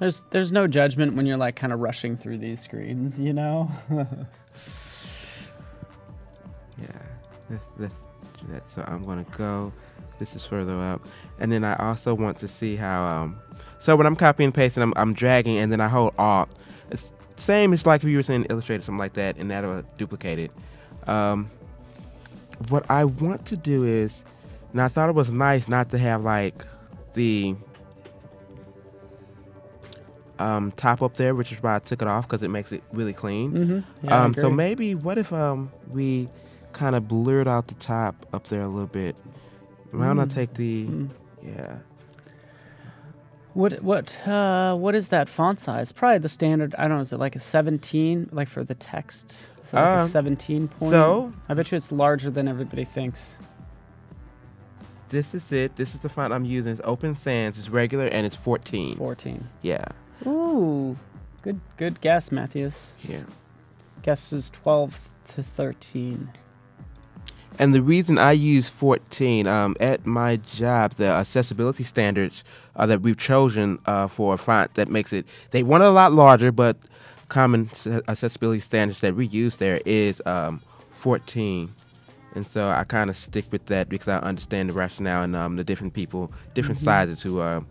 [SPEAKER 1] There's no judgment when you're like kind of rushing through these screens, you know?
[SPEAKER 2] Yeah. So I'm going to go. This is further up. And then I also want to see how... so when I'm copying and pasting, I'm dragging and then I hold Alt. It's same as like if you were saying Illustrator, something like that, and that'll duplicate it. What I want to do is... And I thought it was nice not to have like the top up there, which is why I took it off because it makes it really clean.
[SPEAKER 1] Yeah,
[SPEAKER 2] so maybe what if we kind of blurred out the top up there a little bit? Why don't I take the yeah?
[SPEAKER 1] What is that font size? Probably the standard. I don't know. Is it like a 17? Like for the text, is it like a 17 point?
[SPEAKER 2] So
[SPEAKER 1] I bet you it's larger than everybody thinks.
[SPEAKER 2] This is it. This is the font I'm using. It's Open Sans. It's regular and it's 14.
[SPEAKER 1] 14.
[SPEAKER 2] Yeah.
[SPEAKER 1] Ooh, good guess, Matthews.
[SPEAKER 2] Yeah.
[SPEAKER 1] Guess is 12 to 13.
[SPEAKER 2] And the reason I use 14, at my job, the accessibility standards that we've chosen for a font that makes it, they want it a lot larger, but common accessibility standards that we use there is 14. And so I kind of stick with that because I understand the rationale and the different people, different sizes who are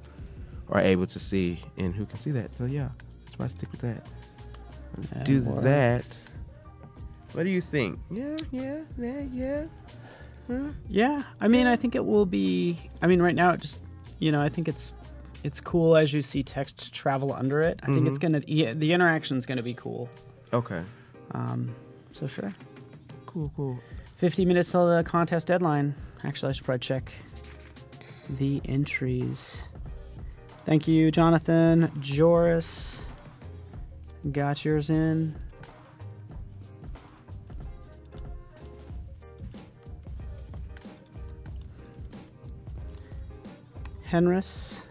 [SPEAKER 2] able to see and who can see that. So yeah, that's why I stick with that. Do that. What do you think? Yeah. Huh?
[SPEAKER 1] Yeah, I mean, I think it will be. I mean, right now it just, I think it's cool as you see text travel under it. I think it's gonna. Yeah, the interaction's gonna be cool.
[SPEAKER 2] Okay.
[SPEAKER 1] So sure.
[SPEAKER 2] Cool.
[SPEAKER 1] 50 minutes till the contest deadline. Actually, I should probably check the entries. Thank you, Jonathan. Joris. Got yours in. Henris.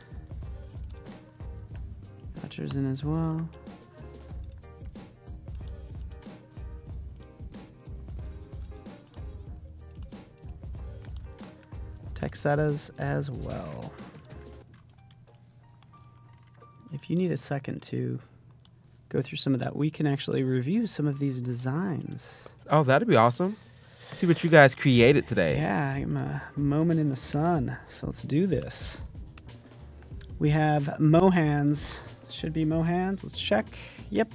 [SPEAKER 1] Got yours in as well. Texetas as well. If you need a second to go through some of that, we can actually review some of these designs.
[SPEAKER 2] Oh, that'd be awesome. See what you guys created today.
[SPEAKER 1] Yeah, I'm a moment in the sun. So let's do this. We have Mohans. Should be Mohans. Let's check. Yep.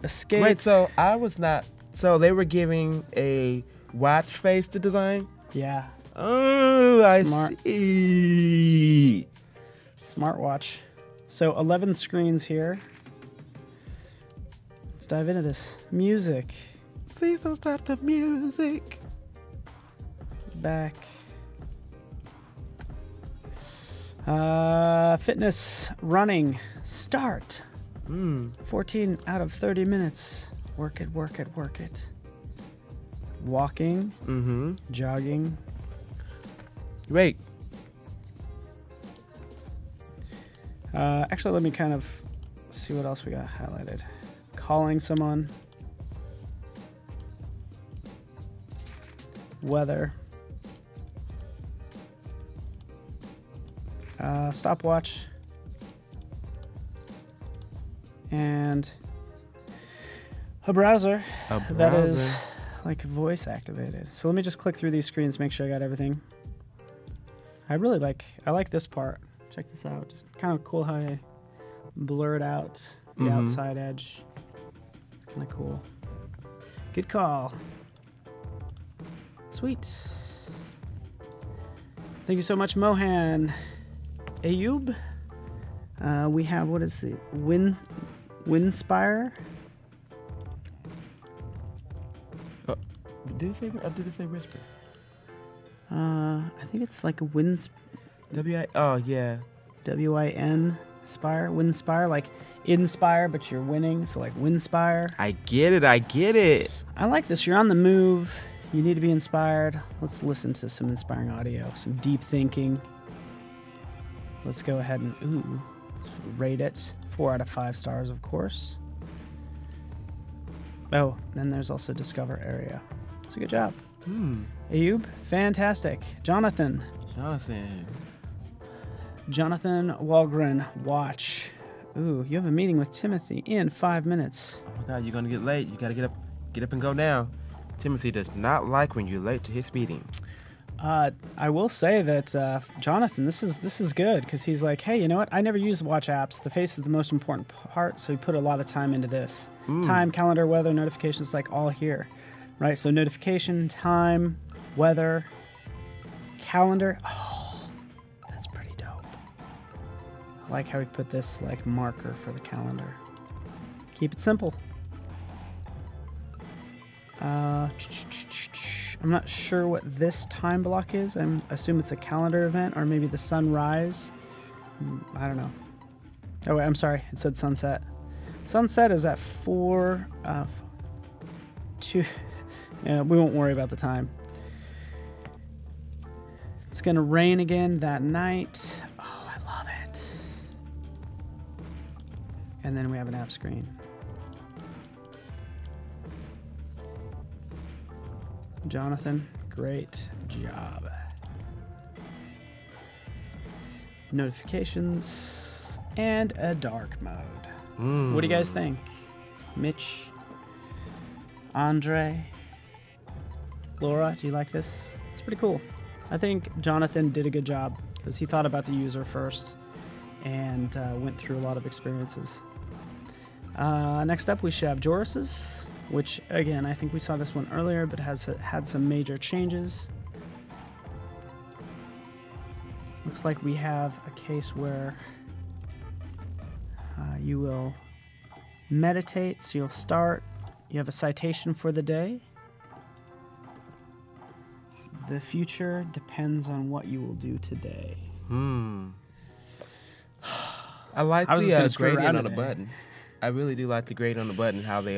[SPEAKER 1] Escape.
[SPEAKER 2] Wait, so I was not. So they were giving a watch face to design?
[SPEAKER 1] Yeah.
[SPEAKER 2] Oh, I see.
[SPEAKER 1] Smartwatch. So 11 screens here. Let's dive into this. Music.
[SPEAKER 2] Please don't stop the music.
[SPEAKER 1] Back. Fitness. Running. Start. 14 out of 30 minutes. Work it. Walking. Jogging.
[SPEAKER 2] Wait.
[SPEAKER 1] Actually, let me kind of see what else we got highlighted. Calling someone. Weather. Stopwatch. And a browser. That is like voice activated. So let me just click through these screens, make sure I got everything. I like this part. Check this out. Just kind of cool how I blurred out the outside edge. It's kind of cool. Good call. Sweet. Thank you so much, Mohan. Ayub. We have, what is it? Windspire.
[SPEAKER 2] Did it say whisper?
[SPEAKER 1] I think it's like a wind.
[SPEAKER 2] Oh yeah.
[SPEAKER 1] W-I-N spire, Windspire, like inspire, but you're winning, so like Windspire.
[SPEAKER 2] I get it.
[SPEAKER 1] I like this. You're on the move. You need to be inspired. Let's listen to some inspiring audio, some deep thinking. Let's go ahead and let's rate it. 4 out of 5 stars, of course. Oh, then there's also Discover Area. It's a good job. Ayub, fantastic. Jonathan Walgren, watch. Ooh, you have a meeting with Timothy in 5 minutes.
[SPEAKER 2] Oh my God, you're gonna get late. You gotta get up and go now. Timothy does not like when you're late to his meeting.
[SPEAKER 1] I will say that Jonathan, this is good because he's like, hey, you know what? I never use watch apps. The face is the most important part, so he put a lot of time into this. Time, calendar, weather, notifications, like all here, right? So notification, time, weather, calendar. Oh, that's pretty dope. I like how he put this like marker for the calendar. Keep it simple. I'm not sure what this time block is. I assume it's a calendar event or maybe the sunrise. I don't know. Oh, wait, I'm sorry. It said sunset. Sunset is at 4. 2. Yeah, we won't worry about the time. It's going to rain again that night. Oh, I love it. And then we have an app screen. Jonathan, great job. Notifications and a dark mode. What do you guys think? Mitch, Andre, Laura, do you like this? It's pretty cool. I think Jonathan did a good job because he thought about the user first and went through a lot of experiences. Next up, we should have Joris's, which, again, I think we saw this one earlier, but has had some major changes. Looks like we have a case where you will meditate, so you'll start. You have a citation for the day. The future depends on what you will do today.
[SPEAKER 2] I like the gradient on the button. I really do like the gradient on the button, how they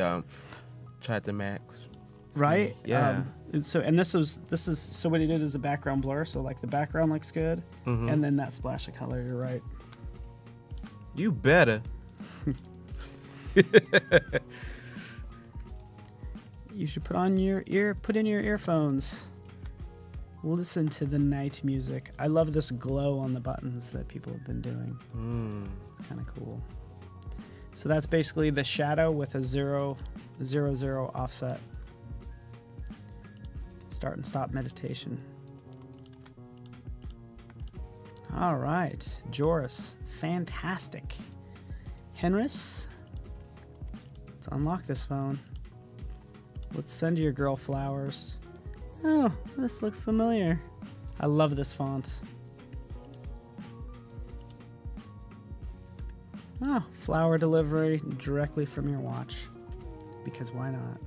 [SPEAKER 2] tried to max.
[SPEAKER 1] Right?
[SPEAKER 2] Yeah.
[SPEAKER 1] So what he did is a background blur, so like the background looks good, and then that splash of color, you're right.
[SPEAKER 2] You better.
[SPEAKER 1] You should put in your earphones. Listen to the night music. I love this glow on the buttons that people have been doing. It's kind of cool. So that's basically the shadow with a 0, 0, 0 offset. Start and stop meditation. All right, Joris, fantastic. Henris, let's unlock this phone. Let's send your girl flowers. Oh, this looks familiar. I love this font. Oh, flower delivery directly from your watch. Because why not?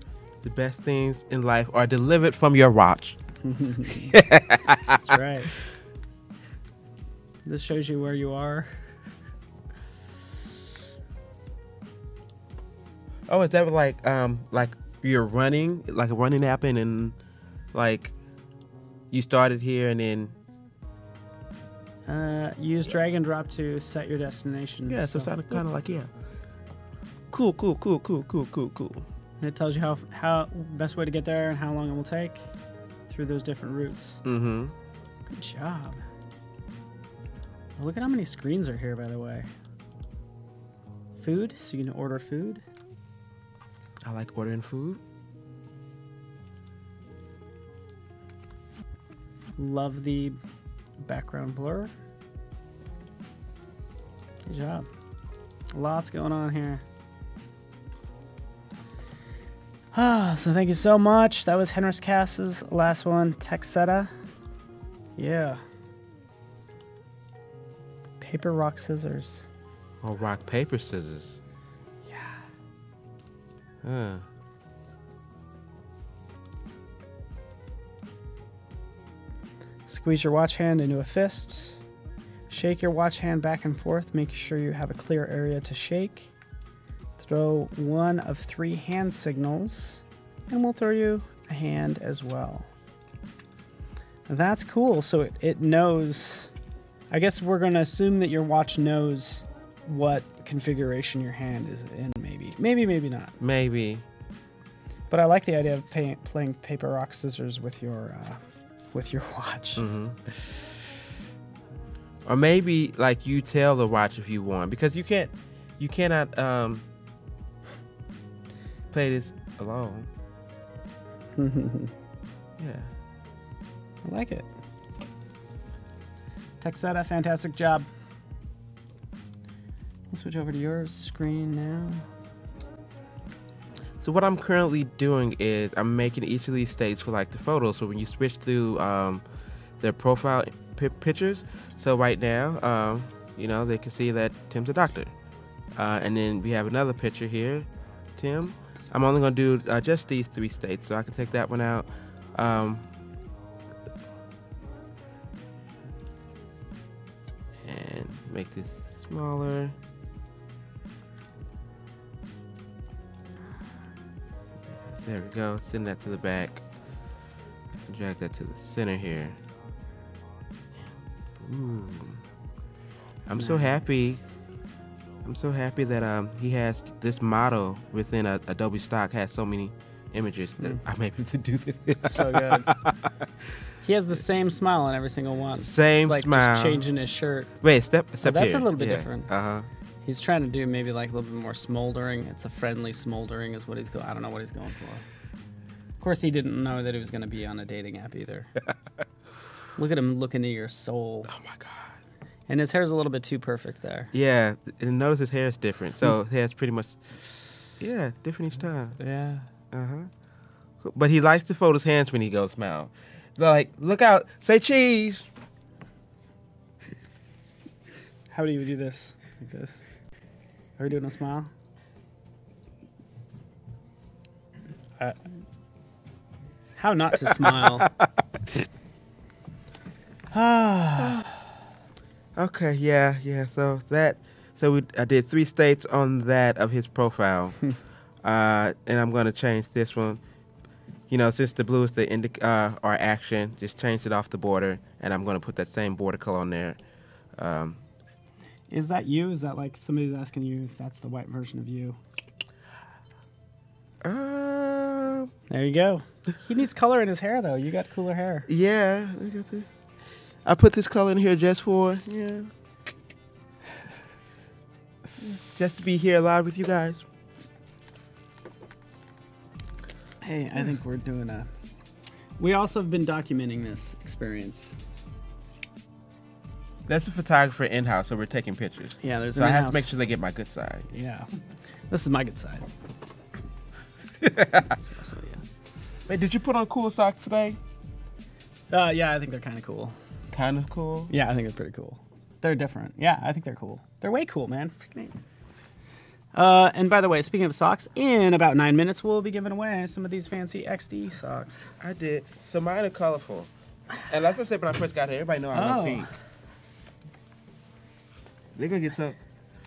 [SPEAKER 2] The best things in life are delivered from your watch.
[SPEAKER 1] That's right. This shows you where you are.
[SPEAKER 2] Oh, is that like you're running, like a running app, and then like you started here and then
[SPEAKER 1] use drag and drop to set your destination.
[SPEAKER 2] Yeah, so it sounded kind of like, yeah. Cool.
[SPEAKER 1] And it tells you how best way to get there and how long it will take through those different routes.
[SPEAKER 2] Mm-hmm.
[SPEAKER 1] Good job. Well, look at how many screens are here, by the way. Food, so you can order food.
[SPEAKER 2] I like ordering food.
[SPEAKER 1] Love the background blur. Good job. Lots going on here. So thank you so much. That was Henris Cass's last one, Texeta. Yeah. Paper, rock, scissors.
[SPEAKER 2] Oh, rock, paper, scissors.
[SPEAKER 1] Yeah. Squeeze your watch hand into a fist. Shake your watch hand back and forth, making sure you have a clear area to shake. Throw one of 3 hand signals, and we'll throw you a hand as well. That's cool. So it knows. I guess we're going to assume that your watch knows what configuration your hand is in. Maybe not.
[SPEAKER 2] Maybe.
[SPEAKER 1] But I like the idea of playing paper, rock, scissors with your watch.
[SPEAKER 2] Mm-hmm. Or maybe like you tell the watch if you want, because you cannot play this alone. Yeah.
[SPEAKER 1] I like it. Texeta, fantastic job. We'll switch over to your screen now.
[SPEAKER 2] So what I'm currently doing is I'm making each of these states for like the photos. So when you switch through their profile pictures, so right now, they can see that Tim's a doctor. And then we have another picture here, Tim. I'm only going to do just these 3 states, so I can take that one out. And make this smaller. There we go. Send that to the back. Drag that to the center here. Ooh. I'm so happy. I'm so happy that he has this model within Adobe stock has so many images that I'm able to do this.
[SPEAKER 1] So good. He has the same smile on every single one.
[SPEAKER 2] Same
[SPEAKER 1] it's like
[SPEAKER 2] smile.
[SPEAKER 1] Just changing his shirt.
[SPEAKER 2] Wait, step
[SPEAKER 1] that's
[SPEAKER 2] here.
[SPEAKER 1] A little bit different. He's trying to do maybe like a little bit more smoldering. It's a friendly smoldering is what he's going. I don't know what he's going for. Of course, he didn't know that he was going to be on a dating app either. Look at him look into your soul.
[SPEAKER 2] Oh my God.
[SPEAKER 1] And his hair's a little bit too perfect there.
[SPEAKER 2] Yeah, and notice his hair is different. So his hair's pretty much, different each time.
[SPEAKER 1] Yeah.
[SPEAKER 2] Cool. But he likes to fold his hands when he goes smile. Like, look out, say cheese.
[SPEAKER 1] How do you do this? Like this? Are we doing a smile? How not to smile?
[SPEAKER 2] Okay, yeah. So I did 3 states on that of his profile, and I'm gonna change this one. You know, since the blue is the our action, just change it off the border, and I'm gonna put that same border color on there.
[SPEAKER 1] Is that you? Is that like somebody's asking you if that's the white version of you? There you go. He needs color in his hair, though. You got cooler hair.
[SPEAKER 2] Yeah, look at this. I put this color in here just to be here live with you guys.
[SPEAKER 1] Hey, I think we're doing we also have been documenting this experience.
[SPEAKER 2] That's a photographer in-house, so we're taking pictures.
[SPEAKER 1] Yeah, there's
[SPEAKER 2] so I have to make sure they get my good side.
[SPEAKER 1] Yeah. This is my good side.
[SPEAKER 2] Wait, did you put on cool socks today?
[SPEAKER 1] Yeah, I think they're kind of cool.
[SPEAKER 2] Kind of cool?
[SPEAKER 1] Yeah, I think they're pretty cool. They're different. Yeah, I think they're cool. They're way cool, man. Freaking names. And by the way, speaking of socks, in about 9 minutes, we'll be giving away some of these fancy XD socks.
[SPEAKER 2] I did. So mine are colorful. And like I said when I first got here, everybody know I love pink. They're going to get some.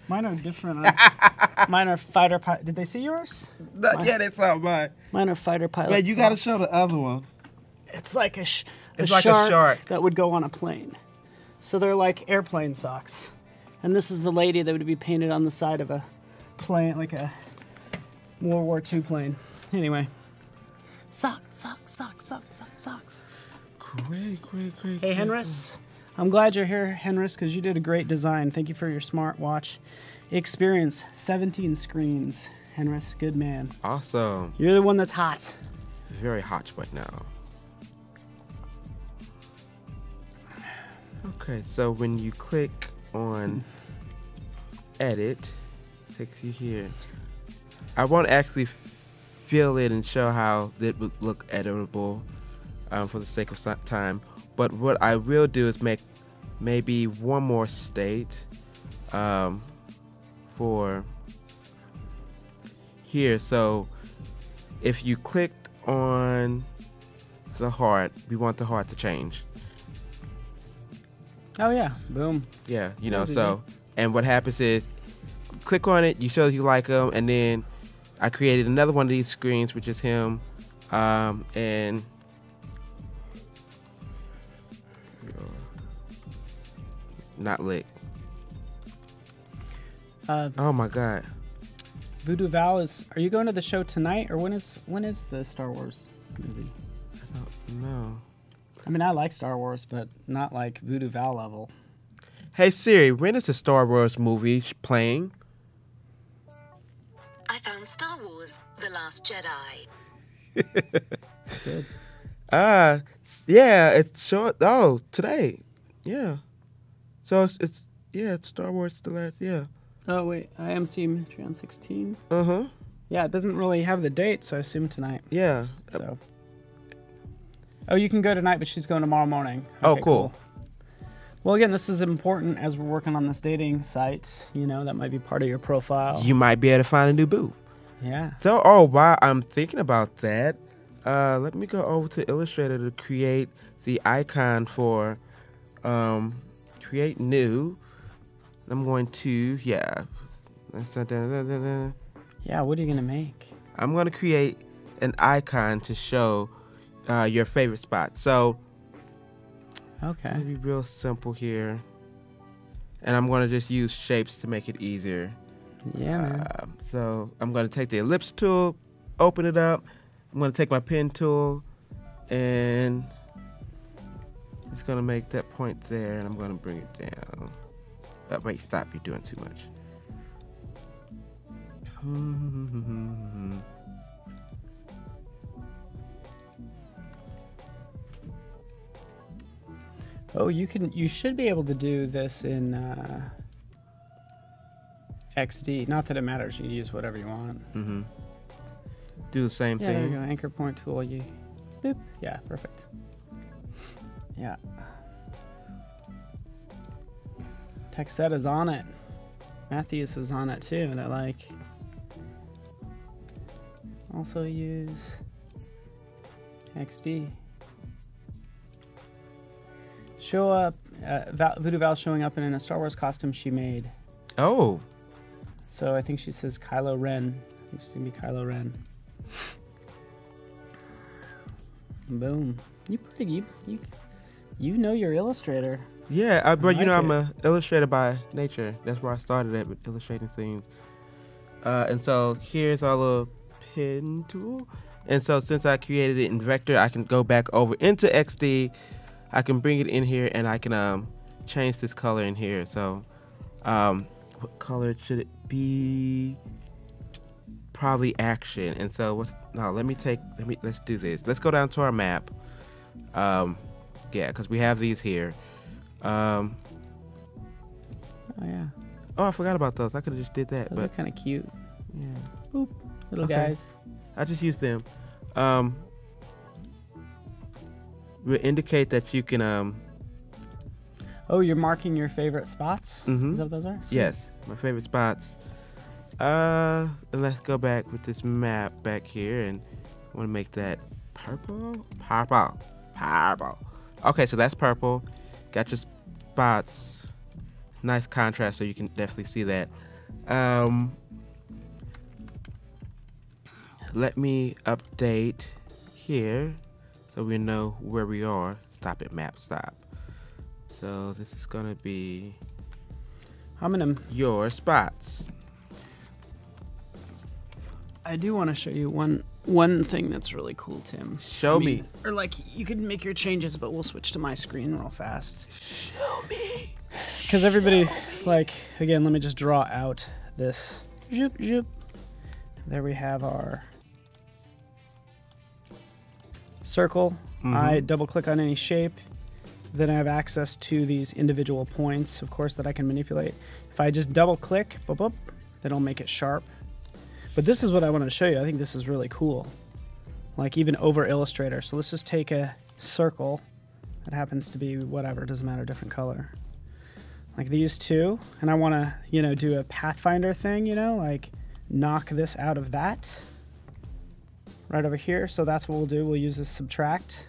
[SPEAKER 1] Mine are different. Mine are fighter pilot. Did they see yours?
[SPEAKER 2] Yeah, they saw mine.
[SPEAKER 1] Mine are fighter pilot.
[SPEAKER 2] Man, you got to show the other one.
[SPEAKER 1] It's like a
[SPEAKER 2] shark
[SPEAKER 1] that would go on a plane. So they're like airplane socks. And this is the lady that would be painted on the side of a plane, like a World War II plane. Anyway. Socks.
[SPEAKER 2] Great.
[SPEAKER 1] Hey, Henris. I'm glad you're here, Henris, because you did a great design. Thank you for your smartwatch experience. 17 screens. Henris, good man.
[SPEAKER 2] Awesome.
[SPEAKER 1] You're the one that's hot.
[SPEAKER 2] Very hot right now. Okay, so when you click on edit, it takes you here. I won't actually fill it and show how it would look editable for the sake of time. But what I will do is make maybe one more state for here. So if you clicked on the heart, we want the heart to change.
[SPEAKER 1] Oh yeah, boom.
[SPEAKER 2] Yeah, you know, so, and what happens is, click on it, you show you like them, and then I created another one of these screens, which is him, and not lit. Oh my God.
[SPEAKER 1] Voodoo Val are you going to the show tonight, or when is the Star Wars movie?
[SPEAKER 2] I don't know.
[SPEAKER 1] I mean, I like Star Wars, but not like Voodoo Val level.
[SPEAKER 2] Hey Siri, when is the Star Wars movie playing?
[SPEAKER 3] I found Star Wars: The Last Jedi.
[SPEAKER 1] Good.
[SPEAKER 2] Yeah, it's short. Oh, today. Yeah. So it's Star Wars: The Last. Yeah.
[SPEAKER 1] Oh wait, IMC Patreon 16.
[SPEAKER 2] Yeah,
[SPEAKER 1] it doesn't really have the date, so I assume tonight.
[SPEAKER 2] Yeah.
[SPEAKER 1] So. Oh, you can go tonight, but she's going tomorrow morning.
[SPEAKER 2] Okay, oh, cool.
[SPEAKER 1] Well, again, this is important as we're working on this dating site. You know, that might be part of your profile.
[SPEAKER 2] You might be able to find a new boo.
[SPEAKER 1] Yeah.
[SPEAKER 2] So, oh, while I'm thinking about that, let me go over to Illustrator to create the icon for create new. I'm going to, yeah, what
[SPEAKER 1] are you going to make?
[SPEAKER 2] I'm going to create an icon to show your favorite spot. So,
[SPEAKER 1] okay,
[SPEAKER 2] it's gonna be real simple here, and I'm going to just use shapes to make it easier.
[SPEAKER 1] Yeah, man.
[SPEAKER 2] So I'm going to take the ellipse tool, open it up. I'm going to take my pen tool, and it's going to make that point there, and I'm going to bring it down. Oh, wait, stop! You're doing too much.
[SPEAKER 1] Oh, you should be able to do this in XD. Not that it matters. You can use whatever you want.
[SPEAKER 2] Mm-hmm. Do the same thing.
[SPEAKER 1] There you go. Anchor point tool. You, boop. Yeah, perfect. Yeah. Texet is on it. Matthews is on it too, and I like. Also use XD. Show up. Voodoo Val showing up in a Star Wars costume she made.
[SPEAKER 2] Oh.
[SPEAKER 1] So I think she says Kylo Ren. I think she's gonna be Kylo Ren. Boom. You know your Illustrator.
[SPEAKER 2] Yeah, but you know I'm
[SPEAKER 1] it.
[SPEAKER 2] a illustrator by nature. That's where I started at, with illustrating scenes. And so here's our little pen tool. And so since I created it in vector, I can go back over into XD. I can bring it in here and I can change this color in here. So what color should it be? Probably action. And so let's do this. Let's go down to our map. Yeah, because we have these here. Oh
[SPEAKER 1] yeah.
[SPEAKER 2] Oh, I forgot about those. I could have just did that.
[SPEAKER 1] Those
[SPEAKER 2] but
[SPEAKER 1] are kind of cute.
[SPEAKER 2] Yeah.
[SPEAKER 1] Boop. Little
[SPEAKER 2] Okay.
[SPEAKER 1] guys.
[SPEAKER 2] I just used them. Will indicate that you can
[SPEAKER 1] Oh, you're marking your favorite spots?
[SPEAKER 2] Mhm.
[SPEAKER 1] Is that what those are? Sweet.
[SPEAKER 2] yes, my favorite spots. And let's go back with this map back here, and I want to make that purple. Okay, so that's purple. Got your spots. Nice contrast, so you can definitely see that. Let me update here so we know where we are. Stop it, map, stop. So this is gonna be
[SPEAKER 1] I'm gonna.
[SPEAKER 2] your spots.
[SPEAKER 1] I do want to show you one thing that's really cool, Tim.
[SPEAKER 2] Show me.
[SPEAKER 1] Or like you can make your changes, but we'll switch to my screen real fast.
[SPEAKER 2] Show me.
[SPEAKER 1] Because everybody, like, again, let me just draw out this. Zoop, zoop. There we have our circle. I double click on any shape. Then I have access to these individual points, of course, that I can manipulate. If I just double click, boop, boop, then it'll make it sharp. But this is what I want to show you. I think this is really cool. Like even over Illustrator. So let's just take a circle that happens to be whatever, doesn't matter, different color. Like these two, and I want to, do a Pathfinder thing, like knock this out of that right over here. So that's what we'll do. We'll use this subtract.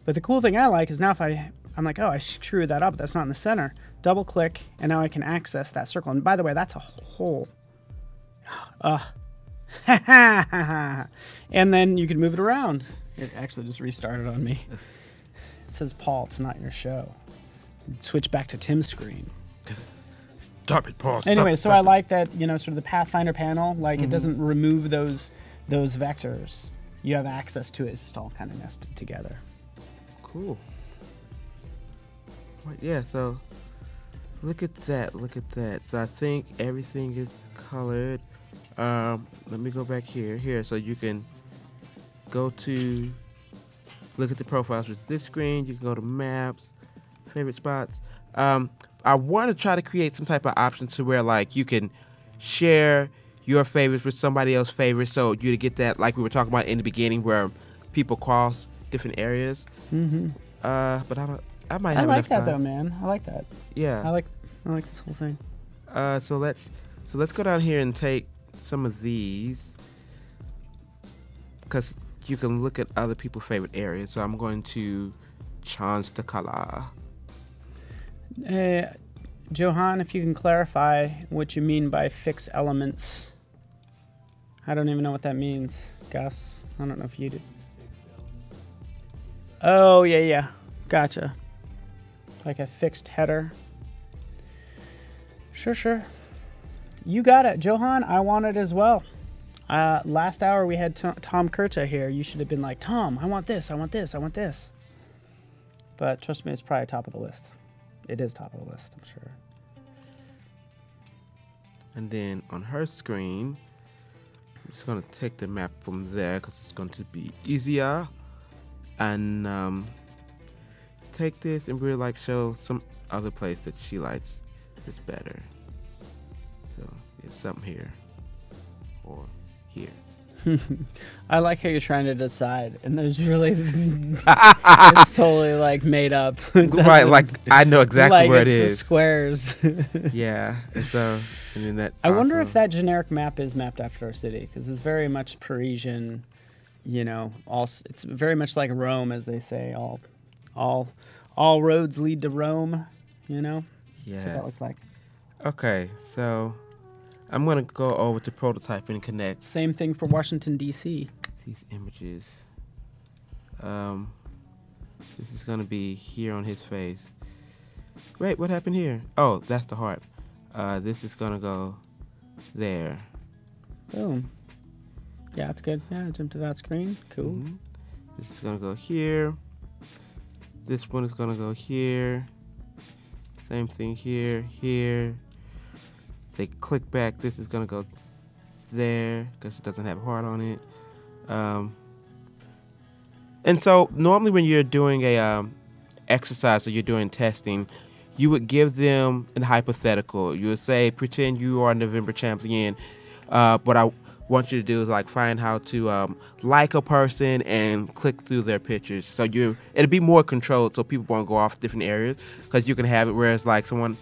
[SPEAKER 1] But the cool thing I like is now if I'm like, oh, I screwed that up. That's not in the center. Double click, and now I can access that circle. And by the way, that's a hole. And then you can move it around. It actually just restarted on me. It says, Paul, it's not your show. Switch back to Tim's screen.
[SPEAKER 2] Stop it, Paul.
[SPEAKER 1] Anyway, so I like that, sort of the Pathfinder panel, like it doesn't remove those vectors. You have access to it. It's just all kind of nested together.
[SPEAKER 2] Cool. Right, yeah, so look at that. So I think everything is colored. Let me go back here, so you can go to look at the profiles with this screen. You can go to maps, favorite spots. I want to try to create some type of option to where like you can share your favorites with somebody else's favorites, so you to get that like we were talking about in the beginning where people cross different areas. But I might have enough time.
[SPEAKER 1] Though, man. I like that.
[SPEAKER 2] Yeah.
[SPEAKER 1] I like this whole thing.
[SPEAKER 2] So let's go down here and take some of these because you can look at other people's favorite areas. So I'm going to change the color.
[SPEAKER 1] Johan, if you can clarify what you mean by fix elements. I don't even know what that means. Gus, I don't know if you do. Oh, yeah. Gotcha. Like a fixed header. Sure. You got it, Johan. I want it as well. Last hour we had Tom Kircha here. You should have been like, Tom, I want this. But trust me, it's probably top of the list. It is top of the list, I'm sure.
[SPEAKER 2] And then on her screen, I'm just going to take the map from there because it's going to be easier. And take this and really like show some other place that she likes this better. So it's something here or here.
[SPEAKER 1] I like how you're trying to decide, and there's really it's totally like made up.
[SPEAKER 2] Right, like I know exactly
[SPEAKER 1] like
[SPEAKER 2] where it
[SPEAKER 1] it's the
[SPEAKER 2] is.
[SPEAKER 1] squares.
[SPEAKER 2] Yeah, and so and then that.
[SPEAKER 1] I wonder if that generic map is mapped after a city, because it's very much Parisian. You know, it's very much like Rome, as they say. All roads lead to Rome. You know.
[SPEAKER 2] Yeah.
[SPEAKER 1] That's what that looks like.
[SPEAKER 2] Okay, so I'm gonna go over to prototype and connect
[SPEAKER 1] Same thing for Washington D.C.
[SPEAKER 2] these images. This is gonna be here on his face. Wait, what happened here? Oh, that's the heart. This is gonna go there.
[SPEAKER 1] Boom. Yeah, that's good. Yeah, jump to that screen. Cool.
[SPEAKER 2] Mm-hmm. This is gonna go here. This one is gonna go here. Same thing here, here. They click back. This is gonna go there because it doesn't have a heart on it. And so normally when you're doing a exercise or you're doing testing, you would give them a hypothetical. You would say, pretend you are a November champion. What I want you to do is like find how to like a person and click through their pictures. So it'll be more controlled, so people won't go off different areas, because you can have it where it's like someone.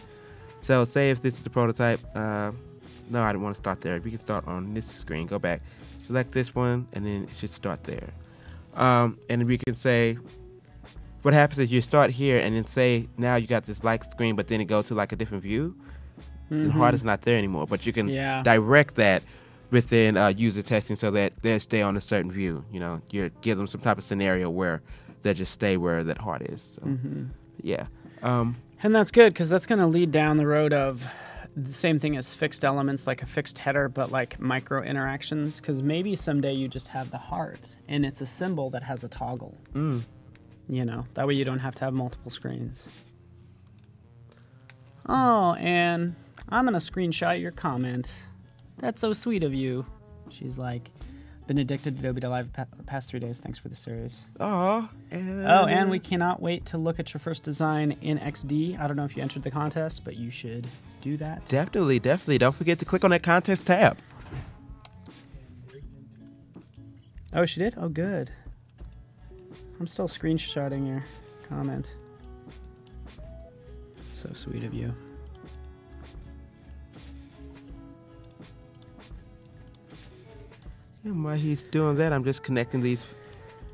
[SPEAKER 2] So say if this is the prototype. No, I didn't want to start there. We can start on this screen. Go back, select this one, and then it should start there. And we can say, what happens is you start here and then say, now you got this like screen, but then it goes to like a different view. Mm-hmm. The heart is not there anymore, but you can direct that within user testing so that they stay on a certain view. You know, you give them some type of scenario where they just stay where that heart is. So, yeah.
[SPEAKER 1] And that's good, because that's going to lead down the road of the same thing as fixed elements, like a fixed header, but like micro interactions, because maybe someday you just have the heart and it's a symbol that has a toggle. You know, that way you don't have to have multiple screens. Oh, and I'm going to screenshot your comment. That's so sweet of you. She's like, been addicted to Adobe Live the past 3 days. Thanks for the series.
[SPEAKER 2] Oh,
[SPEAKER 1] and we cannot wait to look at your first design in XD. I don't know if you entered the contest, but you should do that.
[SPEAKER 2] Definitely. Don't forget to click on that contest tab.
[SPEAKER 1] Oh, she did? Oh, good. I'm still screenshotting your comment. So sweet of you.
[SPEAKER 2] And while he's doing that, I'm just connecting these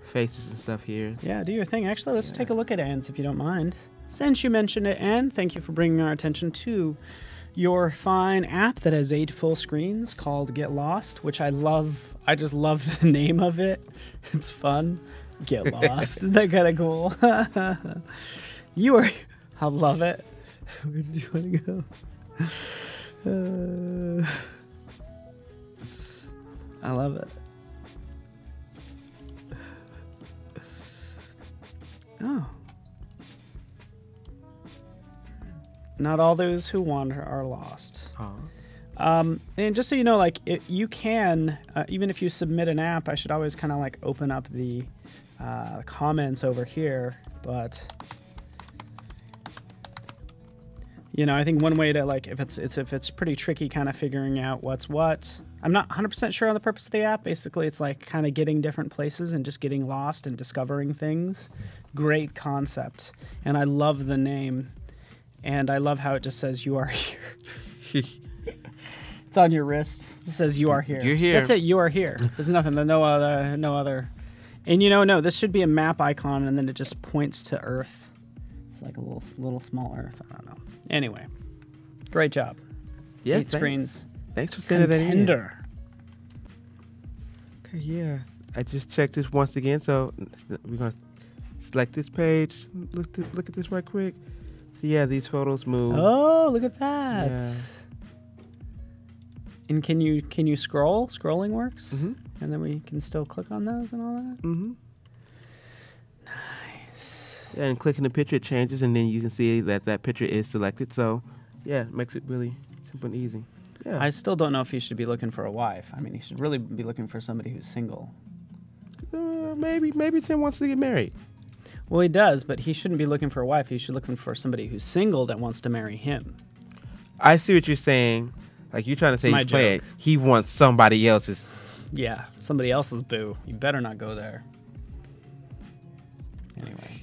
[SPEAKER 2] faces and stuff here.
[SPEAKER 1] Yeah, do your thing. Actually, let's take a look at Anne's if you don't mind. Since you mentioned it, Anne, thank you for bringing our attention to your fine app that has 8 full screens called Get Lost, which I love. I just love the name of it. It's fun. Get Lost. Isn't that kind of cool? I love it. Where did you want to go? I love it. Oh. Not all those who wander are lost. And just so you know, like, you can, even if you submit an app, I should always kind of like open up the comments over here. But, you know, I think one way to, like, if it's pretty tricky kind of figuring out what's what. I'm not 100% sure on the purpose of the app. Basically, it's like kind of getting different places and just getting lost and discovering things. Great concept. And I love the name. And I love how it just says, you are here. It's on your wrist. It says, you are here.
[SPEAKER 2] You're here.
[SPEAKER 1] That's it. You are here. There's nothing. No other. And no, this should be a map icon, and then it just points to Earth. It's like a little small Earth. I don't know. Anyway, great job.
[SPEAKER 2] Yeah,
[SPEAKER 1] 8 screens.
[SPEAKER 2] Thanks for sending that in.
[SPEAKER 1] Contender.
[SPEAKER 2] Okay, yeah. I just checked this once again, so we're gonna select this page. Look at this right quick. So yeah, these photos move.
[SPEAKER 1] Oh, look at that.
[SPEAKER 2] Yeah.
[SPEAKER 1] And can you scroll? Scrolling works?
[SPEAKER 2] Mm-hmm.
[SPEAKER 1] And then we can still click on those and all that?
[SPEAKER 2] Mm-hmm.
[SPEAKER 1] Nice.
[SPEAKER 2] Yeah, and clicking the picture, it changes, and then you can see that picture is selected. So, yeah, it makes it really simple and easy. Yeah.
[SPEAKER 1] I still don't know if you should be looking for a wife. I mean, you should really be looking for somebody who's single.
[SPEAKER 2] Maybe Tim wants to get married.
[SPEAKER 1] Well, he does, but he shouldn't be looking for a wife. He should be looking for somebody who's single that wants to marry him.
[SPEAKER 2] I see what you're saying. Like, you're trying to say
[SPEAKER 1] my
[SPEAKER 2] he's playing.
[SPEAKER 1] joke.
[SPEAKER 2] He wants somebody else's.
[SPEAKER 1] Yeah, somebody else's boo. You better not go there. Anyway.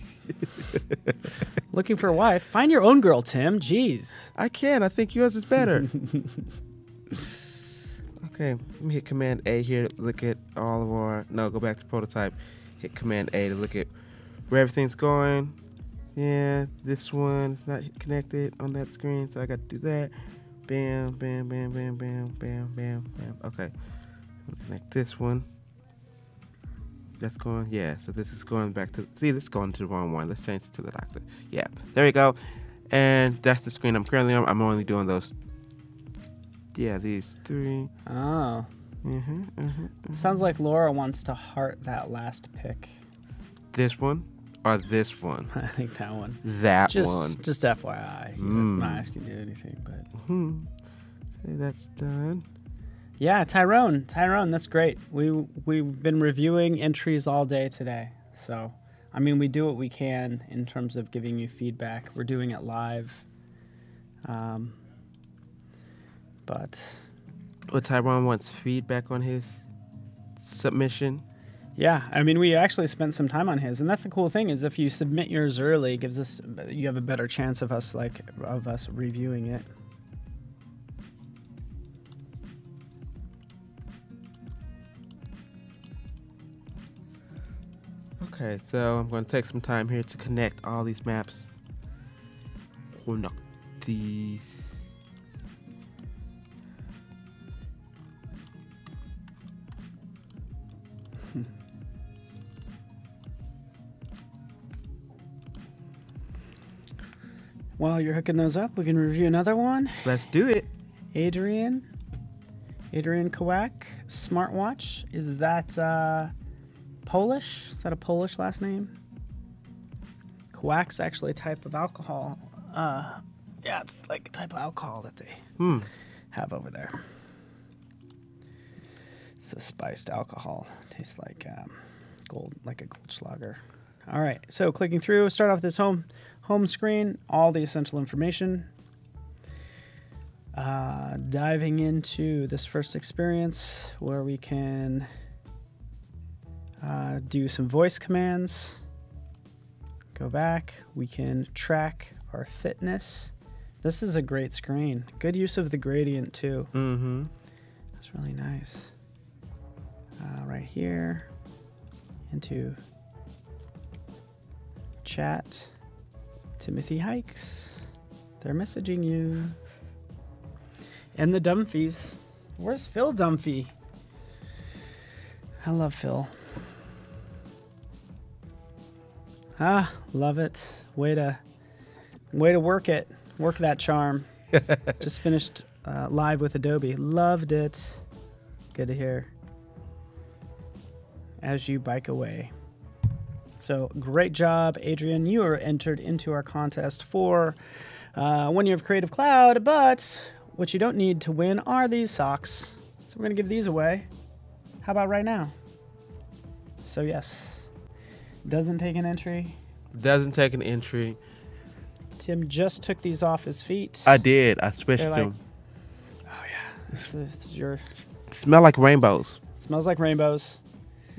[SPEAKER 1] Looking for a wife? Find your own girl, Tim. Jeez.
[SPEAKER 2] I can. I think yours is better. Okay, let me hit Command A here to look at all of our... No, go back to prototype. Hit Command A to look at where everything's going. Yeah, this one's not connected on that screen, so I got to do that. Bam, bam, bam, bam, bam, bam, bam, bam. Okay, connect this one. That's going, yeah, so this is going back to... See, this is going to the wrong one. Let's change it to the doctor. Yeah, there we go. And that's the screen I'm currently on. I'm only doing those... Yeah, these 3.
[SPEAKER 1] Oh. Sounds like Laura wants to heart that last pick.
[SPEAKER 2] This one or this one?
[SPEAKER 1] I think that one.
[SPEAKER 2] That one.
[SPEAKER 1] Just FYI. Not asking you to do anything, but.
[SPEAKER 2] Okay, that's done.
[SPEAKER 1] Yeah, Tyrone, that's great. We've been reviewing entries all day today. So, I mean, we do what we can in terms of giving you feedback. We're doing it live. But.
[SPEAKER 2] Well, Tyrone wants feedback on his submission.
[SPEAKER 1] Yeah, I mean, we actually spent some time on his, and that's the cool thing is if you submit yours early, you have a better chance of us reviewing it.
[SPEAKER 2] Okay, so I'm going to take some time here to connect all these maps. Connect these.
[SPEAKER 1] While you're hooking those up, we can review another one.
[SPEAKER 2] Let's do it.
[SPEAKER 1] Adrian Kowak, smartwatch. Is that Polish? Is that a Polish last name? Kowak's actually a type of alcohol. Yeah, it's like a type of alcohol that they have over there. It's a spiced alcohol. Tastes like gold, like a Goldschlager. All right, so clicking through, start off this home screen, all the essential information. Diving into this first experience where we can do some voice commands. Go back, we can track our fitness. This is a great screen. Good use of the gradient too. That's really nice. Right here, into chat. Timothy Hykes. They're messaging you. And the Dumphies. Where's Phil Dumphy? I love Phil. Love it. Way to work it. Work that charm. Just finished live with Adobe. Loved it. Good to hear. As you bike away. So great job, Adrian. You are entered into our contest for 1 year of Creative Cloud, but what you don't need to win are these socks. So we're going to give these away. How about right now? So yes, doesn't take an entry.
[SPEAKER 2] Doesn't take an entry.
[SPEAKER 1] Tim just took these off his feet.
[SPEAKER 2] I did. I switched
[SPEAKER 1] like,
[SPEAKER 2] them.
[SPEAKER 1] Oh yeah, this is your...
[SPEAKER 2] Smell like rainbows.
[SPEAKER 1] Smells like rainbows.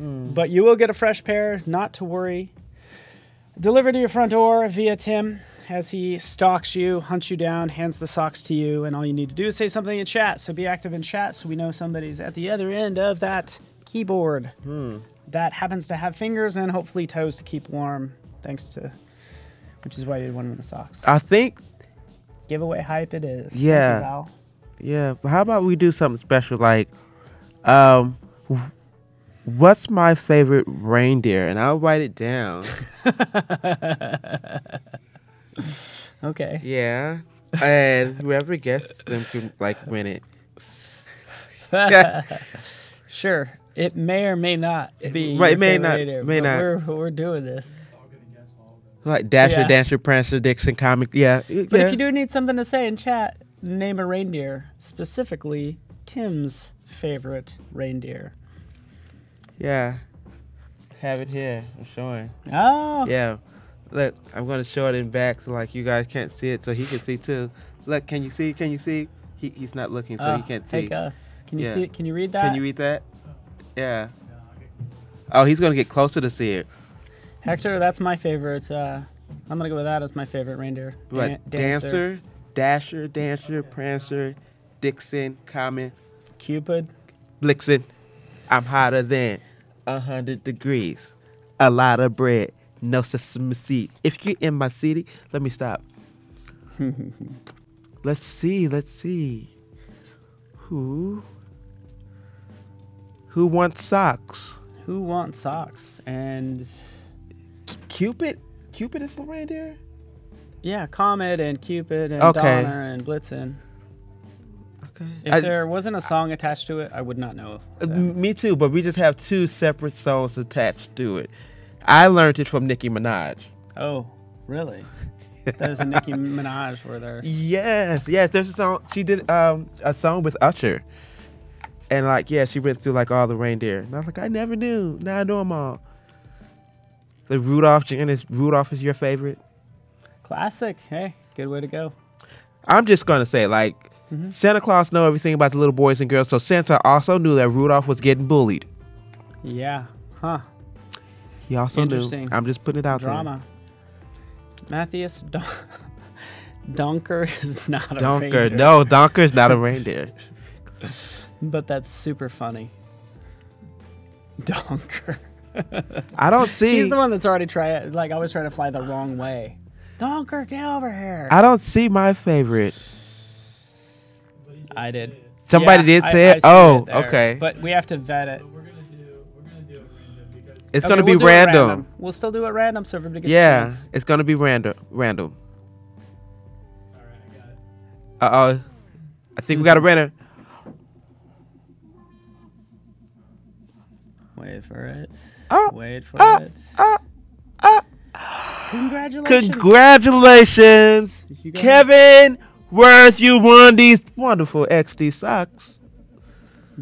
[SPEAKER 1] But you will get a fresh pair, not to worry. Delivered to your front door via Tim as he stalks you, hunts you down, hands the socks to you, and all you need to do is say something in chat. So be active in chat so we know somebody's at the other end of that keyboard that happens to have fingers and hopefully toes to keep warm, which is why you did one of the socks.
[SPEAKER 2] I think...
[SPEAKER 1] Giveaway hype it is.
[SPEAKER 2] Yeah.
[SPEAKER 1] Thank you, Val.
[SPEAKER 2] Yeah, but how about we do something special like... what's my favorite reindeer? And I'll write it down.
[SPEAKER 1] Okay.
[SPEAKER 2] Yeah. And whoever gets them can, win it.
[SPEAKER 1] Sure. It may or may not be.
[SPEAKER 2] Right,
[SPEAKER 1] your
[SPEAKER 2] may
[SPEAKER 1] favorite
[SPEAKER 2] not.
[SPEAKER 1] reindeer,
[SPEAKER 2] May
[SPEAKER 1] but
[SPEAKER 2] not.
[SPEAKER 1] We're doing this.
[SPEAKER 2] Like Dasher,
[SPEAKER 1] Yeah.
[SPEAKER 2] Dancer, Prancer, Dixon, Comic. Yeah.
[SPEAKER 1] But if you do need something to say in chat, name a reindeer. Specifically, Tim's favorite reindeer.
[SPEAKER 2] Yeah. Have it here. I'm showing.
[SPEAKER 1] Oh.
[SPEAKER 2] Yeah. Look, I'm gonna show it in back so like you guys can't see it, so he can see too. Look, can you see? Can you see? He's not looking, so he can't see.
[SPEAKER 1] Hey Gus, can you see it? Can you read that?
[SPEAKER 2] Can you read that? Yeah. Oh, he's gonna get closer to see it.
[SPEAKER 1] Hector, that's my favorite. I'm gonna go with that as my favorite reindeer.
[SPEAKER 2] What? Dancer, Dasher, Dancer, Prancer, Dixon, Comet,
[SPEAKER 1] Cupid,
[SPEAKER 2] Blixen. I'm hotter than 100 degrees. A lot of bread, no sesame seed. If you're in my city, let me stop. Let's see. Who wants socks?
[SPEAKER 1] Who wants socks? And
[SPEAKER 2] Cupid? Cupid is the reindeer?
[SPEAKER 1] yeah, Comet and Cupid and Donner and Blitzen.
[SPEAKER 2] Okay.
[SPEAKER 1] If there wasn't a song attached to it, I would not know.
[SPEAKER 2] Me too, but we just have two separate songs attached to it. I learned it from Nicki Minaj.
[SPEAKER 1] Oh, really? There's a Nicki Minaj where there.
[SPEAKER 2] Yes. There's a song. She did a song with Usher, and like she went through like all the reindeer. And I was like, I never knew. Now I know them all. The Rudolph, Janice. Rudolph is your favorite?
[SPEAKER 1] Classic. Hey, good way to go.
[SPEAKER 2] I'm just gonna say like Santa Claus know everything about the little boys and girls, so Santa also knew that Rudolph was getting bullied.
[SPEAKER 1] Yeah. Huh.
[SPEAKER 2] He also knew. I'm just putting it out
[SPEAKER 1] Drama. Matthias Donker is not a reindeer.
[SPEAKER 2] No, Donker is not a reindeer.
[SPEAKER 1] But that's super funny. Donker.
[SPEAKER 2] I don't see.
[SPEAKER 1] He's the one that's already always trying to fly the wrong way. Donker, get over here.
[SPEAKER 2] I don't see my favorite.
[SPEAKER 1] I did.
[SPEAKER 2] Somebody did say it? Oh, okay.
[SPEAKER 1] But we have to vet it.
[SPEAKER 4] We're gonna do it random because
[SPEAKER 2] it's gonna be
[SPEAKER 1] we'll
[SPEAKER 2] random.
[SPEAKER 1] We'll still do it random so everybody gets a
[SPEAKER 2] Yeah,
[SPEAKER 1] chance.
[SPEAKER 2] it's gonna be random.
[SPEAKER 4] Alright, I got it.
[SPEAKER 2] Uh-oh. I think we got a random.
[SPEAKER 1] Wait for it.
[SPEAKER 2] Oh,
[SPEAKER 1] Wait for it. Congratulations.
[SPEAKER 2] Congratulations,
[SPEAKER 1] You got
[SPEAKER 2] Kevin Worth. You won these wonderful XD socks.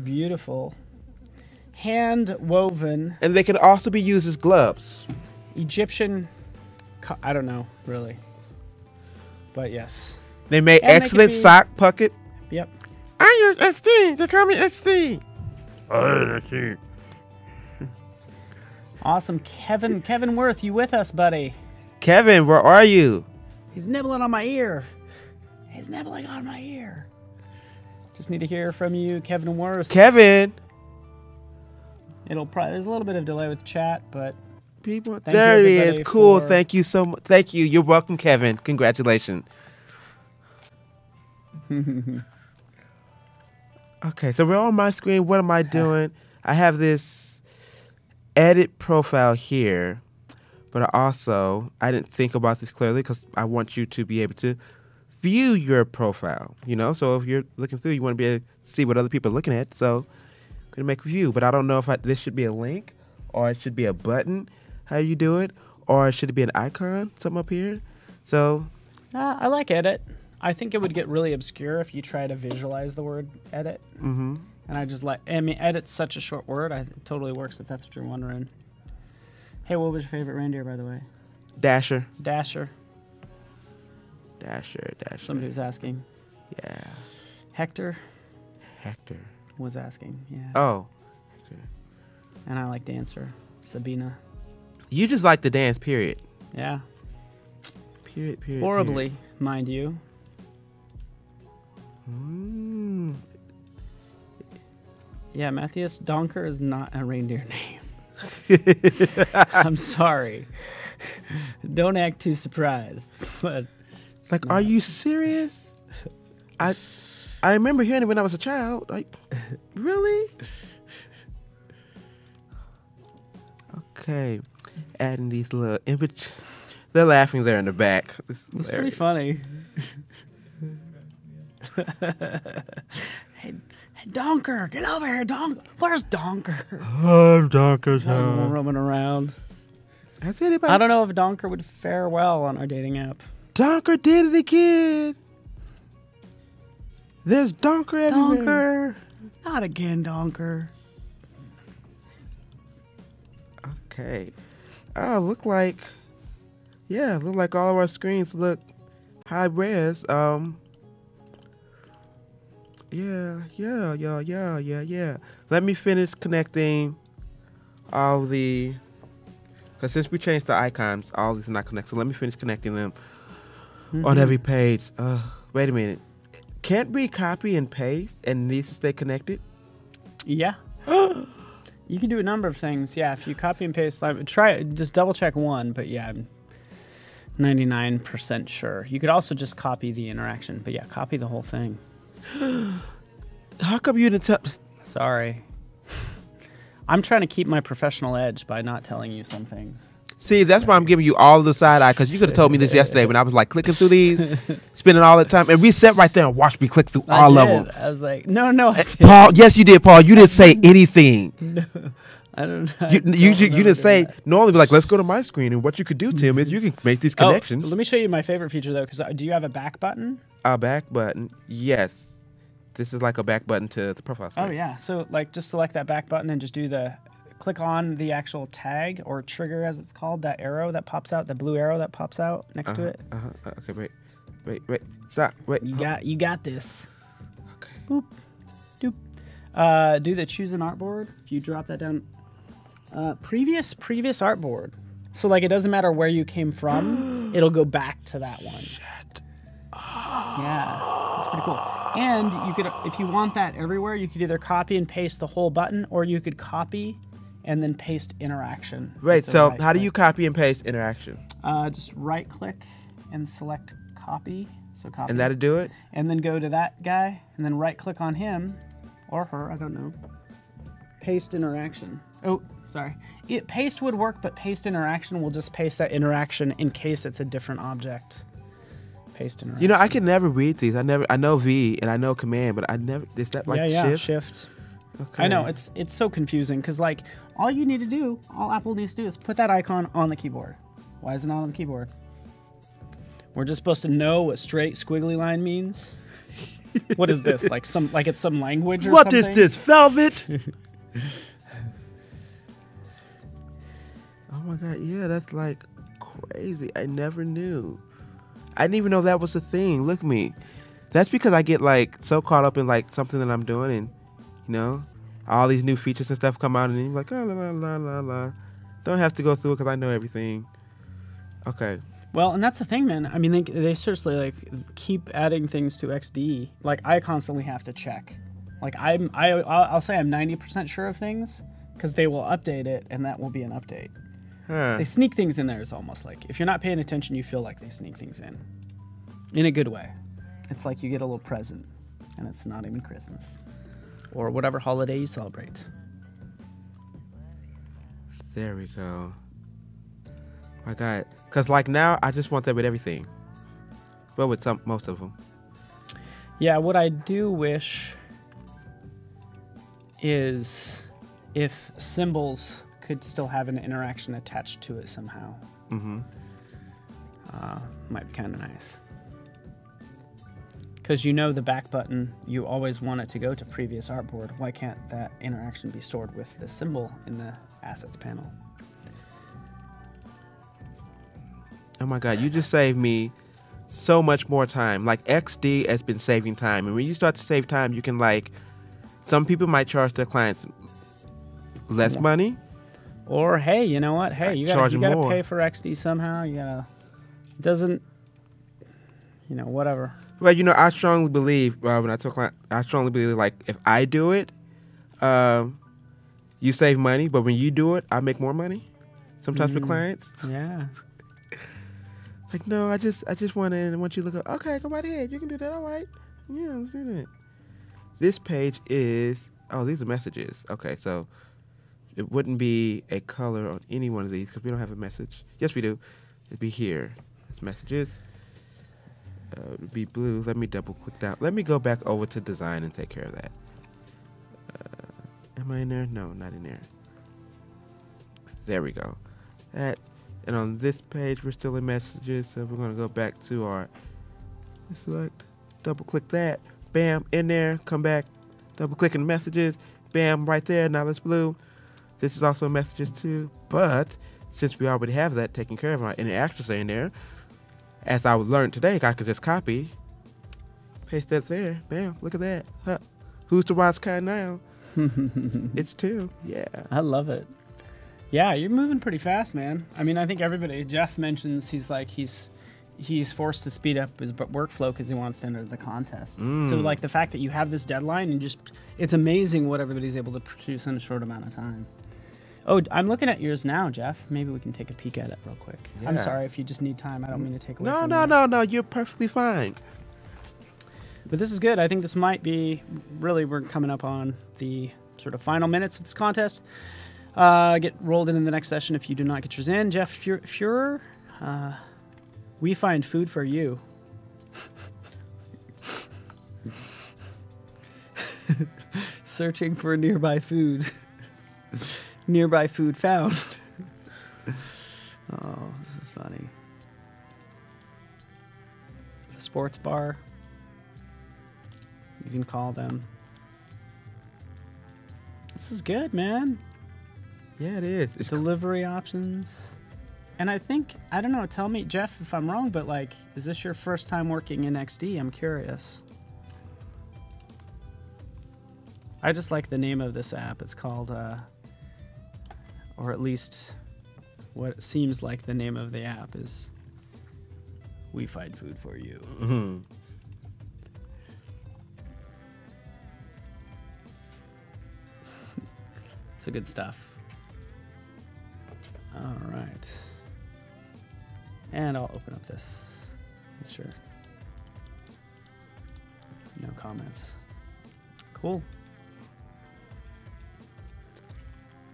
[SPEAKER 1] Beautiful. Hand woven
[SPEAKER 2] And they can also be used as gloves.
[SPEAKER 1] Egyptian. I don't know, really. But yes.
[SPEAKER 2] They make
[SPEAKER 1] And they
[SPEAKER 2] excellent
[SPEAKER 1] can be-
[SPEAKER 2] sock pocket.
[SPEAKER 1] Yep.
[SPEAKER 2] I use XD. They call me XD. XD.
[SPEAKER 1] Awesome. Kevin Worth, you with us, buddy?
[SPEAKER 2] Kevin, where are you?
[SPEAKER 1] He's nibbling on my ear. He's nibbling on my ear. Just need to hear from you, Kevin Worth.
[SPEAKER 2] Kevin.
[SPEAKER 1] There's a little bit of delay with chat, but
[SPEAKER 2] People,
[SPEAKER 1] Thank
[SPEAKER 2] there
[SPEAKER 1] you,
[SPEAKER 2] he is.
[SPEAKER 1] everybody,
[SPEAKER 2] Cool.
[SPEAKER 1] for-
[SPEAKER 2] Thank you so much. Thank you. You're welcome, Kevin. Congratulations. Okay, so we're on my screen. What am I doing? I have this edit profile here, but I didn't think about this clearly because I want you to be able to view your profile. So if you're looking through, you want to be able to see what other people are looking at. So I'm gonna make view, but I don't know if this should be a link or it should be a button. How do you do it? Or should it be an icon? Something up here. So
[SPEAKER 1] I like edit. I think it would get really obscure if you try to visualize the word edit.
[SPEAKER 2] mm-hmm.
[SPEAKER 1] And edit's such a short word. It totally works if that's what you're wondering. Hey, what was your favorite reindeer, by the way?
[SPEAKER 2] Dasher.
[SPEAKER 1] Dasher. Somebody was asking.
[SPEAKER 2] Yeah.
[SPEAKER 1] Hector
[SPEAKER 2] Hector.
[SPEAKER 1] was asking. Yeah.
[SPEAKER 2] Oh.
[SPEAKER 1] And I like Dancer. Sabina.
[SPEAKER 2] You just like the dance, period.
[SPEAKER 1] Yeah.
[SPEAKER 2] Period.
[SPEAKER 1] Horribly, mind you.
[SPEAKER 2] Mm.
[SPEAKER 1] Yeah, Matthias Donker is not a reindeer name. I'm sorry. Don't act too surprised. But
[SPEAKER 2] Like, are you serious? I remember hearing it when I was a child. Like, really? Okay. Adding these little image. They're laughing there in the back.
[SPEAKER 1] it's pretty funny. Hey, Donker, get over here, Donker. Where's Donker?
[SPEAKER 2] Oh, Donker's
[SPEAKER 1] Roaming around.
[SPEAKER 2] Has anybody?
[SPEAKER 1] I don't know if Donker would fare well on our dating app.
[SPEAKER 2] Donker did it again. There's Donker everywhere.
[SPEAKER 1] Donker. Not again, Donker.
[SPEAKER 2] Okay. Oh, look like Yeah, look like all of our screens look high res. Yeah. Let me finish connecting all the, because since we changed the icons, all these are not connected. So let me finish connecting them on every page. Wait a minute. Can't we copy and paste and needs to stay connected?
[SPEAKER 1] Yeah. You can do a number of things. Yeah, if you copy and paste, try just double check one, but yeah, I'm 99% sure. You could also just copy the interaction, but yeah, copy the whole thing.
[SPEAKER 2] How come you didn't tell?
[SPEAKER 1] Sorry. I'm trying to keep my professional edge by not telling you some things.
[SPEAKER 2] See, that's why I'm giving you all the side eye, because you could have told me this yesterday when I was like clicking through these, spending all the time, and we sat right there and watched me click through all of them.
[SPEAKER 1] I was like, no, I didn't.
[SPEAKER 2] Paul, yes, you did, Paul. You didn't say anything.
[SPEAKER 1] No, I don't know.
[SPEAKER 2] You didn't say, normally be like, let's go to my screen, and what you could do, Tim, is you can make these connections.
[SPEAKER 1] Let me show you my favorite feature, though, because do you have a back button?
[SPEAKER 2] A back button, yes. This is like a back button to the profile screen.
[SPEAKER 1] Oh, yeah. So, like, just select that back button and just do click on the actual tag or trigger, as it's called, that arrow that pops out, the blue arrow that pops out next to it.
[SPEAKER 2] Okay, wait, stop, wait.
[SPEAKER 1] You got this.
[SPEAKER 2] Okay.
[SPEAKER 1] Boop, doop. Do the choose an artboard. If you drop that down, previous artboard. So like, it doesn't matter where you came from, it'll go back to that one.
[SPEAKER 2] Shit.
[SPEAKER 1] Yeah, that's pretty cool. And you could, if you want that everywhere, you could either copy and paste the whole button, or you could copy and then paste interaction.
[SPEAKER 2] Right, so how do you copy and paste interaction?
[SPEAKER 1] Just right click and select copy. So copy.
[SPEAKER 2] And that'll do it?
[SPEAKER 1] And then go to that guy and then right click on him or her, I don't know. Paste interaction. Oh, sorry. Paste would work, but paste interaction will just paste that interaction in case it's a different object. Paste interaction.
[SPEAKER 2] You know, I can never read these. I know V and I know Command, but I never, is that like
[SPEAKER 1] Shift?
[SPEAKER 2] Okay.
[SPEAKER 1] I know, it's so confusing because like all you need to do, all Apple needs to do is put that icon on the keyboard. Why is it not on the keyboard? We're just supposed to know what straight squiggly line means? What is this? Like it's some language or something?
[SPEAKER 2] What is this, velvet? Oh my god, yeah, that's like crazy. I never knew. I didn't even know that was a thing. Look at me. That's because I get like so caught up in like something that I'm doing, and you know, all these new features and stuff come out, and you're like, oh, la. Don't have to go through it because I know everything. Okay.
[SPEAKER 1] Well, and that's the thing, man. I mean, they seriously like keep adding things to XD. Like I constantly have to check. Like I'll say I'm 90% sure of things because they will update it, and that will be an update.
[SPEAKER 2] Huh.
[SPEAKER 1] They sneak things in there. Is almost like if you're not paying attention, you feel like they sneak things in a good way. It's like you get a little present, and it's not even Christmas or whatever holiday you celebrate.
[SPEAKER 2] There we go. My God, because like now I just want that with everything. Well, with most of them.
[SPEAKER 1] Yeah, what I do wish is if symbols could still have an interaction attached to it somehow.
[SPEAKER 2] Mm-hmm.
[SPEAKER 1] Might be kind of nice. Because you know the back button, you always want it to go to previous artboard. Why can't that interaction be stored with the symbol in the assets panel?
[SPEAKER 2] Oh my God, you just saved me so much more time. Like XD has been saving time. And when you start to save time, you can like, some people might charge their clients less money.
[SPEAKER 1] Or, hey, you know what? Hey, you gotta pay for XD somehow. You gotta, it doesn't, you know, whatever.
[SPEAKER 2] Well, you know, I strongly believe, when I tell clients, I strongly believe like if I do it, you save money, but when you do it, I make more money. Sometimes for clients.
[SPEAKER 1] Yeah.
[SPEAKER 2] Like, no, I just want to, and once you look up, okay, go right ahead. You can do that. All right. Yeah, let's do that. This page is, oh, these are messages. Okay, so it wouldn't be a color on any one of these because we don't have a message. Yes, we do. It'd be here. It's messages. It would be blue. Let me double click down. Let me go back over to design and take care of that. Am I in there? No, not in there. There we go. That. And on this page, we're still in messages, so we're going to go back to our select, double click that, bam, in there, come back, double click in messages, bam, right there, now that's blue. This is also messages too, but since we already have that taken care of, and the actors are in there, as I learned today, I could just copy, paste that there. Bam, look at that. Huh. Who's the wise kind now? It's Tim. Yeah.
[SPEAKER 1] I love it. Yeah, you're moving pretty fast, man. I mean, I think everybody, Jeff mentions he's forced to speed up his workflow because he wants to enter the contest. So like the fact that you have this deadline and just, it's amazing what everybody's able to produce in a short amount of time. Oh, I'm looking at yours now, Jeff. Maybe we can take a peek at it real quick. Yeah. I'm sorry if you just need time. I don't mean to take away from you.
[SPEAKER 2] No. You're perfectly fine.
[SPEAKER 1] But this is good. I think this might be, really, we're coming up on the sort of final minutes of this contest. Get rolled in the next session if you do not get yours in. Jeff, if you're we find food for you. Searching for nearby food. Nearby food found. Oh, this is funny. The sports bar. You can call them. This is good, man.
[SPEAKER 2] Yeah, it is. It's
[SPEAKER 1] delivery options. And I think, I don't know, tell me, Jeff, if I'm wrong, but like, is this your first time working in XD? I'm curious. I just like the name of this app. It's called, or at least what it seems like the name of the app is We Find Food for You.
[SPEAKER 2] Mm-hmm.
[SPEAKER 1] So good stuff. All right. And I'll open up this. Make sure. No comments. Cool.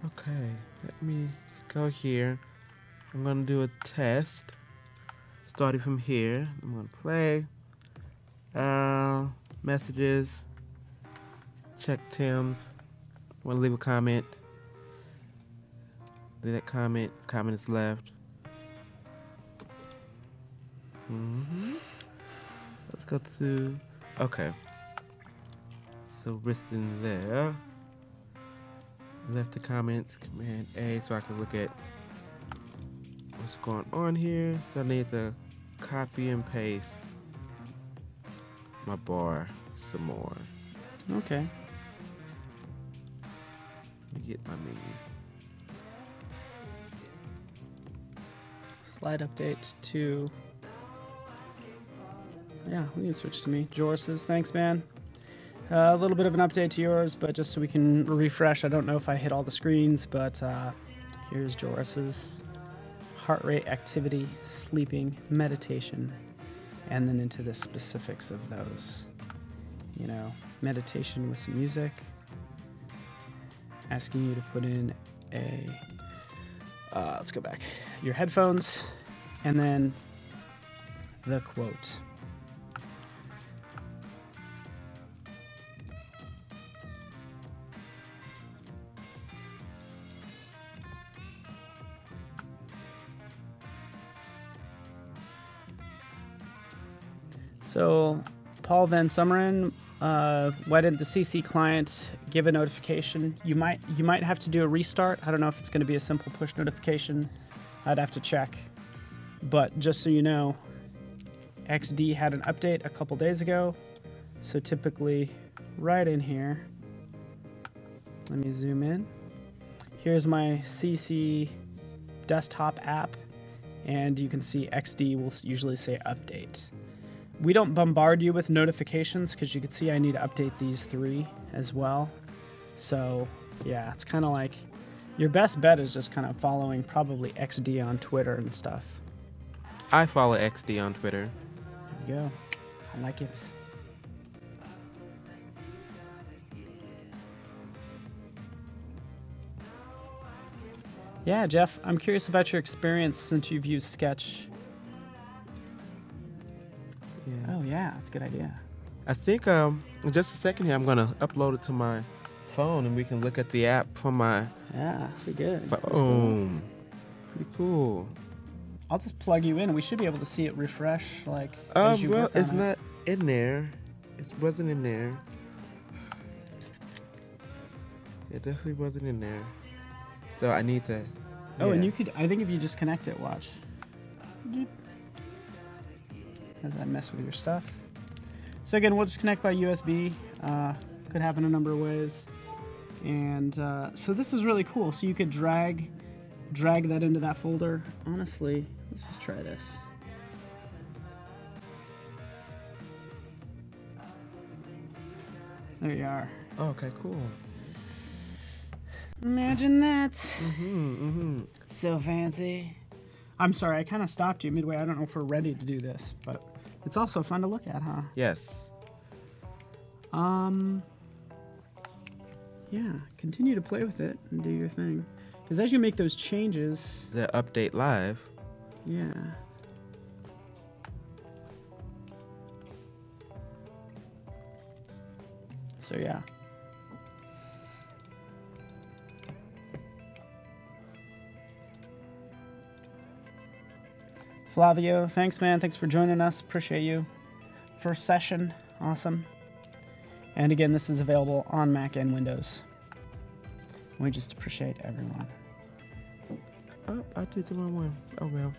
[SPEAKER 2] Okay, let me go here. I'm gonna do a test. Starting from here, I'm gonna play. Messages. Check Tim's. Want to leave a comment. Leave that comment. Comment is left. Let's go to. Okay. So written there. Left the comments. Command A so I can look at what's going on here. So I need to copy and paste my bar some more.
[SPEAKER 1] Okay.
[SPEAKER 2] Let me get my menu.
[SPEAKER 1] Slide update to. Yeah, we can switch to me. Joris's, thanks, man. A little bit of an update to yours, but just so we can refresh. I don't know if I hit all the screens, but here's Joris's. Heart rate, activity, sleeping, meditation, and then into the specifics of those. You know, meditation with some music. Asking you to put in a, let's go back, your headphones, and then the quote. So, Paul Van Summeren, why didn't the CC client give a notification? You might have to do a restart. I don't know if it's going to be a simple push notification. I'd have to check. But just so you know, XD had an update a couple days ago. So typically, right in here, let me zoom in. Here's my CC desktop app, and you can see XD will usually say update. We don't bombard you with notifications because you can see I need to update these 3 as well. So yeah, it's kind of like your best bet is just kind of following probably XD on Twitter and stuff.
[SPEAKER 2] I follow XD on Twitter.
[SPEAKER 1] There you go. I like it. Yeah, Jeff, I'm curious about your experience since you've used Sketch.
[SPEAKER 2] Yeah.
[SPEAKER 1] Oh yeah, that's a good idea.
[SPEAKER 2] I think in just a second here, I'm gonna upload it to my phone, and we can look at the app from my
[SPEAKER 1] pretty good.
[SPEAKER 2] phone. Pretty cool.
[SPEAKER 1] I'll just plug you in. We should be able to see it refresh, like. As you
[SPEAKER 2] well, it's not in there. It wasn't in there. It definitely wasn't in there. So I need to
[SPEAKER 1] Oh,
[SPEAKER 2] Yeah.
[SPEAKER 1] and you could, I think if you just connect it, watch. As I mess with your stuff. So again, we'll just connect by USB. Could happen a number of ways. And so this is really cool. So you could drag that into that folder. Honestly, let's just try this. There you are.
[SPEAKER 2] Oh, okay, cool.
[SPEAKER 1] Imagine that.
[SPEAKER 2] So fancy.
[SPEAKER 1] I'm sorry, I kind of stopped you midway. I don't know if we're ready to do this, but it's also fun to look at, huh?
[SPEAKER 2] Yes.
[SPEAKER 1] Yeah, continue to play with it and do your thing. Because as you make those changes...
[SPEAKER 2] The update live.
[SPEAKER 1] Yeah. So, yeah. Flavio, thanks, man. Thanks for joining us. Appreciate you. First session. Awesome. And again, this is available on Mac and Windows. We just appreciate everyone.
[SPEAKER 2] Oh, I did the wrong one. Oh, well.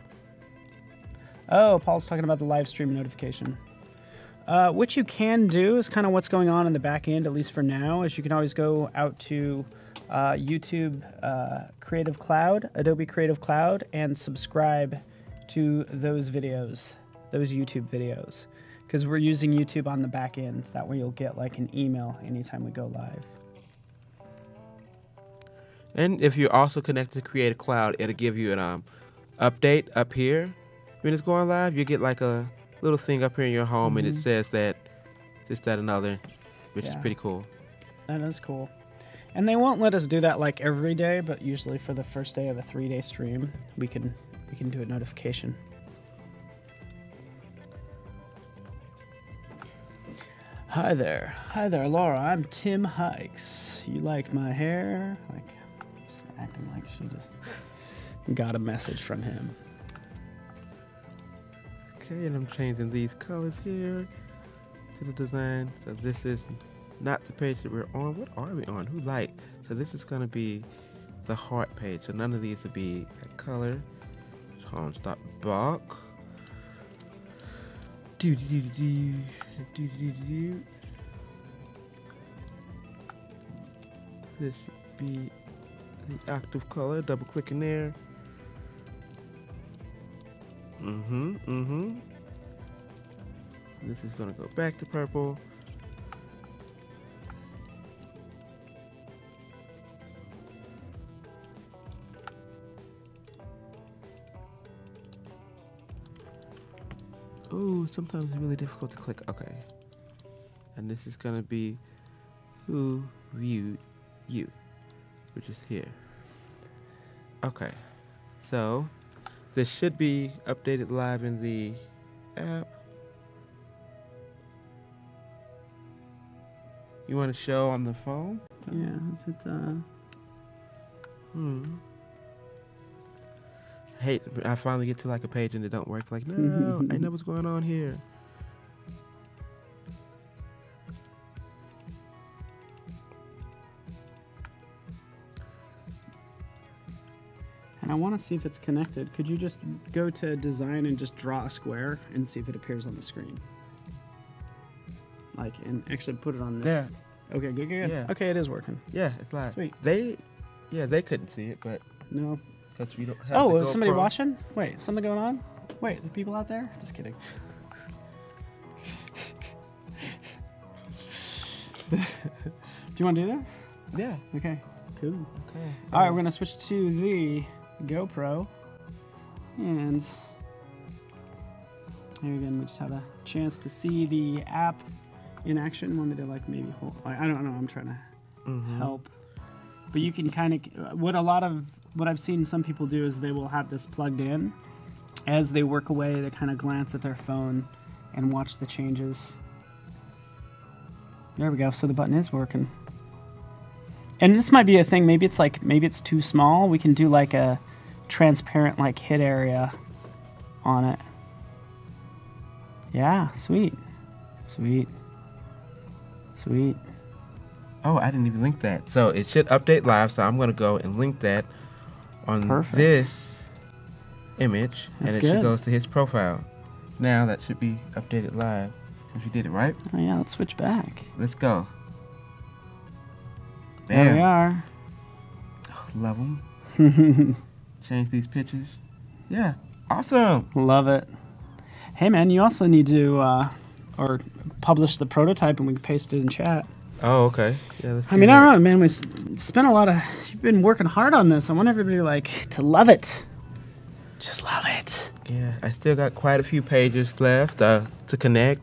[SPEAKER 1] Oh, Paul's talking about the live stream notification. What you can do is kind of what's going on in the back end, at least for now, is you can always go out to YouTube Creative Cloud, Adobe Creative Cloud, and subscribe to those videos, those YouTube videos. Because we're using YouTube on the back end. That way you'll get like an email anytime we go live.
[SPEAKER 2] And if you're also connected to Creative Cloud, it'll give you an update up here. When it's going live, you get like a little thing up here in your home, and it says that this, that, and other, which is pretty cool.
[SPEAKER 1] That is cool. And they won't let us do that like every day, but usually for the first day of a 3-day stream, we can do a notification. Hi there, Laura. I'm Tim Hykes. You like my hair? Like, just acting like she just got a message from him.
[SPEAKER 2] Okay, and I'm changing these colors here to the design. So this is not the page that we're on. What are we on? Who like? So this is gonna be the heart page. So none of these will be that color. So stop block. This should be the active color. Double click in there. This is gonna go back to purple. Oh, sometimes it's really difficult to click. Okay. And this is gonna be who viewed you, which is here. Okay. So this should be updated live in the app. You want to show on the phone?
[SPEAKER 1] Yeah, is it
[SPEAKER 2] Hate, I finally get to like a page and it don't work. Like, no, I know what's going on here.
[SPEAKER 1] And I want to see if it's connected. Could you just go to design and just draw a square and see if it appears on the screen? Like, and actually put it on this.
[SPEAKER 2] Yeah.
[SPEAKER 1] Okay, good.
[SPEAKER 2] Yeah.
[SPEAKER 1] Okay, it is working.
[SPEAKER 2] Yeah, it's live.
[SPEAKER 1] Sweet.
[SPEAKER 2] They couldn't see it, but
[SPEAKER 1] No.
[SPEAKER 2] because we don't have.
[SPEAKER 1] Oh,
[SPEAKER 2] the
[SPEAKER 1] is somebody
[SPEAKER 2] GoPro.
[SPEAKER 1] watching? Wait, something going on? Wait, the people out there? Just kidding. Do you want to do this?
[SPEAKER 2] Yeah.
[SPEAKER 1] Okay, cool.
[SPEAKER 2] Okay.
[SPEAKER 1] All right, we're going to switch to the GoPro. And here again, we just have a chance to see the app in action. Want me to like maybe hold? I don't know. I'm trying to help. But you can kind of what I've seen some people do is they will have this plugged in. As they work away, they kind of glance at their phone and watch the changes. There we go. So the button is working. And this might be a thing. Maybe it's too small. We can do like a transparent like hit area on it. Yeah, sweet.
[SPEAKER 2] Oh, I didn't even link that. So it should update live. So I'm going to go and link that on
[SPEAKER 1] Perfect.
[SPEAKER 2] this image,
[SPEAKER 1] That's
[SPEAKER 2] and it should
[SPEAKER 1] good.
[SPEAKER 2] go to his profile. Now that should be updated live. Since we did it right.
[SPEAKER 1] Oh yeah, let's switch back.
[SPEAKER 2] Let's go.
[SPEAKER 1] There we
[SPEAKER 2] Bam.
[SPEAKER 1] are.
[SPEAKER 2] Love them. Change these pictures. Yeah, awesome.
[SPEAKER 1] Love it. Hey man, you also need to or publish the prototype and we can paste it in chat.
[SPEAKER 2] Oh, okay. Yeah, let's
[SPEAKER 1] I
[SPEAKER 2] do
[SPEAKER 1] mean, I
[SPEAKER 2] that.
[SPEAKER 1] don't know, man. We spent a lot of. You've been working hard on this. I want everybody to love it. Just love it.
[SPEAKER 2] Yeah, I still got quite a few pages left to connect,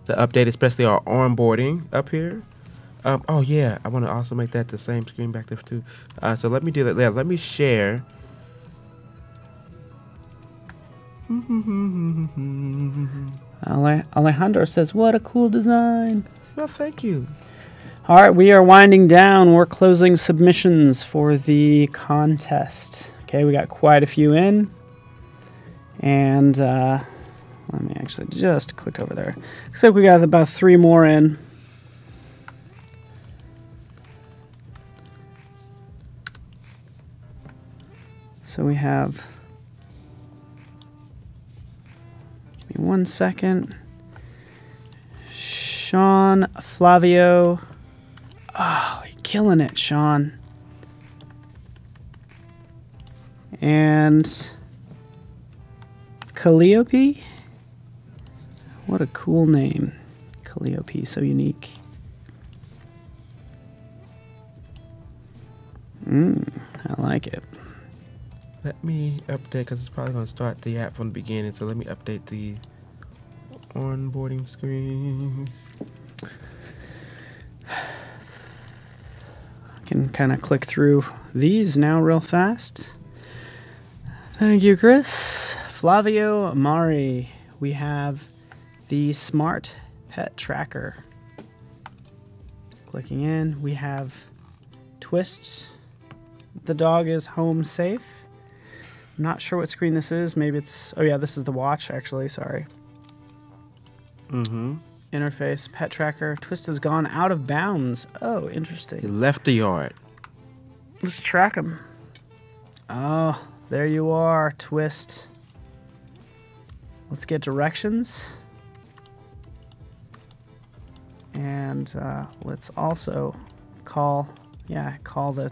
[SPEAKER 2] to update, especially our onboarding up here. Oh yeah, I want to also make that the same screen back there too. So let me do that. Yeah, let me share.
[SPEAKER 1] Alejandro says, "What a cool design."
[SPEAKER 2] Well, thank you.
[SPEAKER 1] All right, we are winding down. We're closing submissions for the contest. Okay, we got quite a few in. And let me actually just click over there. Looks like we got about 3 more in. So we have, give me 1 second. Sean Flavio. Oh, you're killing it, Sean. And Calliope? What a cool name. Calliope, so unique. I like it.
[SPEAKER 2] Let me update, because it's probably going to start the app from the beginning. So let me update the onboarding screens.
[SPEAKER 1] I can kind of click through these now real fast. Thank you, Chris. Flavio Mari. We have the Smart Pet Tracker. Clicking in, we have Twist. The dog is home safe. I'm not sure what screen this is. Maybe it's... Oh, yeah, this is the watch, actually. Sorry. Interface, Pet Tracker. Twist has gone out of bounds. Oh, interesting.
[SPEAKER 2] He left the yard.
[SPEAKER 1] Let's track him. Oh, there you are, Twist. Let's get directions. And let's also call the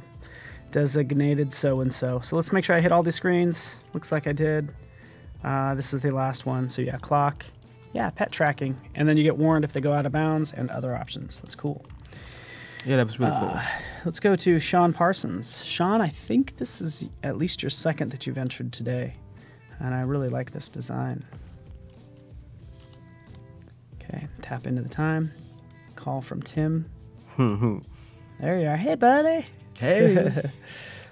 [SPEAKER 1] designated so-and-so. So let's make sure I hit all these screens. Looks like I did. This is the last one. So yeah, clock. Yeah, pet tracking. And then you get warned if they go out of bounds and other options. That's cool.
[SPEAKER 2] Yeah, that was really cool.
[SPEAKER 1] Let's go to Sean Parsons. Sean, I think this is at least your second that you've entered today. And I really like this design. Okay, tap into the time. Call from Tim. There you are. Hey, buddy.
[SPEAKER 2] Hey.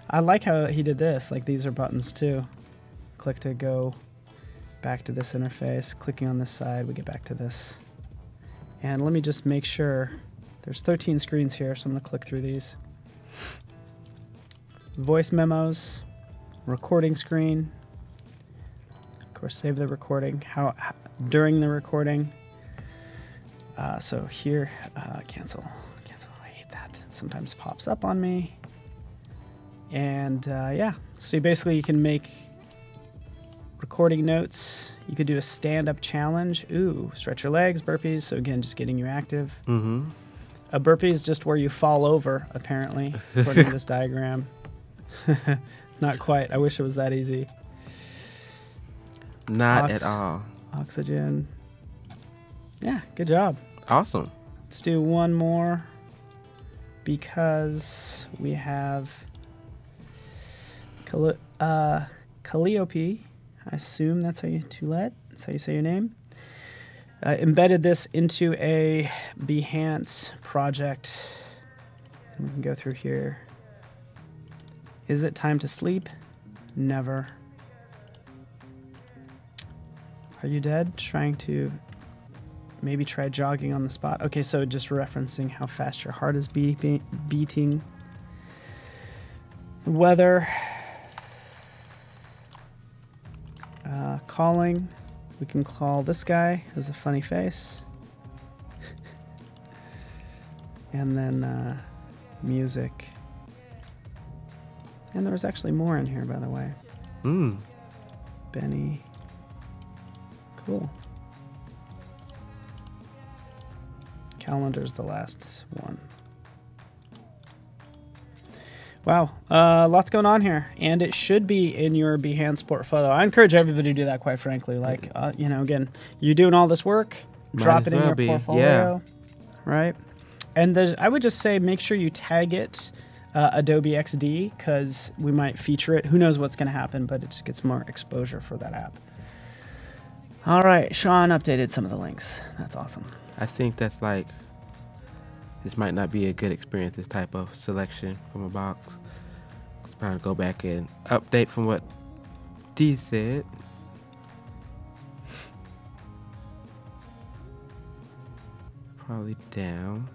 [SPEAKER 1] I like how he did this. Like, these are buttons, too. Click to go back to this interface. Clicking on this side, we get back to this. And let me just make sure. There's 13 screens here, so I'm going to click through these. Voice memos. Recording screen. Of course, save the recording. How during the recording. So here, cancel. I hate that. It sometimes pops up on me. And yeah, so basically you can make recording notes. You could do a stand-up challenge. Ooh, stretch your legs, burpees. So again, just getting you active. A burpee is just where you fall over, apparently, according to this diagram. Not quite. I wish it was that easy.
[SPEAKER 2] Not at all.
[SPEAKER 1] Oxygen. Yeah, good job.
[SPEAKER 2] Awesome.
[SPEAKER 1] Let's do one more because we have Calliope. I assume that's how you That's how you say your name. Embedded this into a Behance project. And we can go through here. Is it time to sleep? Never. Are you dead? Trying to maybe try jogging on the spot. Okay, so just referencing how fast your heart is beating. The weather. Calling. We can call this guy. Has a funny face. And then music. And there was actually more in here, by the way. Benny. Cool. Calendar's the last one. Wow, lots going on here, and it should be in your Behance portfolio. I encourage everybody to do that, quite frankly. Like, you know, again, you're doing all this work, drop it in your portfolio, right? And I would just say make sure you tag it Adobe XD, because we might feature it. Who knows what's going to happen, but it just gets more exposure for that app. All right, Sean updated some of the links. That's awesome.
[SPEAKER 2] I think that's like, this might not be a good experience, this type of selection from a box. Let's try to go back and update from what D said. Probably down.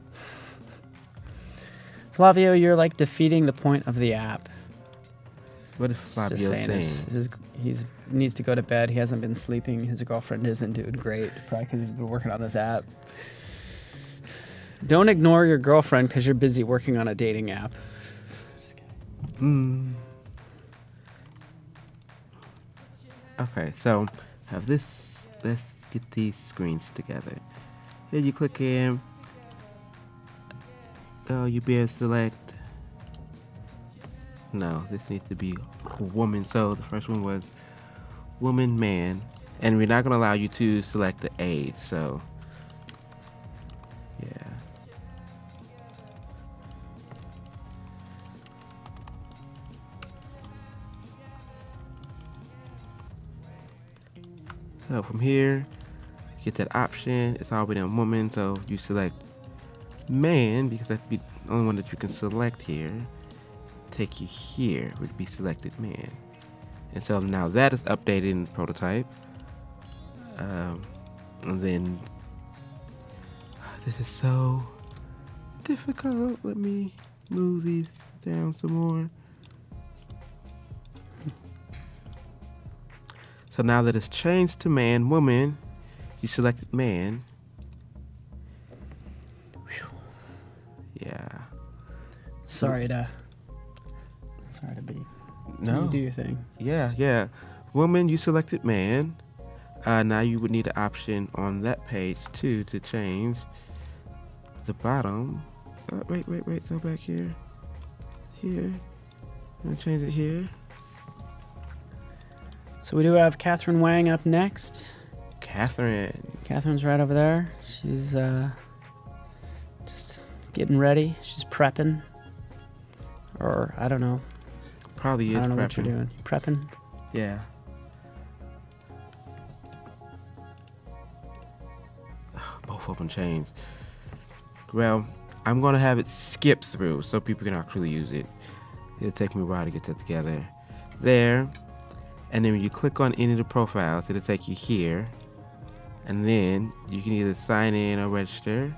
[SPEAKER 1] Flavio, you're like defeating the point of the app.
[SPEAKER 2] What is Flavio saying?
[SPEAKER 1] He needs to go to bed. He hasn't been sleeping. His girlfriend isn't doing great, probably because he's been working on this app. Don't ignore your girlfriend because you're busy working on a dating app. Just kidding.
[SPEAKER 2] Okay, so have this. Let's get these screens together. Here you click in. Oh, you be able to select. No, this needs to be woman. So the first one was woman, man, and we're not going to allow you to select the age. So yeah. So from here, get that option. It's already on woman, so you select man because that'd be the only one that you can select here. Take you here would be selected man, and so now that is updated in the prototype. And then this is so difficult. Let me move these down some more. So now that it's changed to man, woman, you selected man. Whew. Yeah.
[SPEAKER 1] Sorry to be.
[SPEAKER 2] No.
[SPEAKER 1] You do your thing.
[SPEAKER 2] Yeah. Woman, you selected man. Now you would need an option on that page too to change the bottom. Wait. Go back here. Here. I'm gonna change it here.
[SPEAKER 1] So we do have Catherine Wang up next.
[SPEAKER 2] Catherine's
[SPEAKER 1] right over there. She's just getting ready. She's prepping. Or, I don't know.
[SPEAKER 2] Probably is prepping.
[SPEAKER 1] I don't know what you're doing. Prepping?
[SPEAKER 2] Yeah. Both of them changed. Well, I'm going to have it skip through so people can actually use it. It'll take me a while to get that together. There. And then when you click on any of the profiles, it'll take you here. And then you can either sign in or register.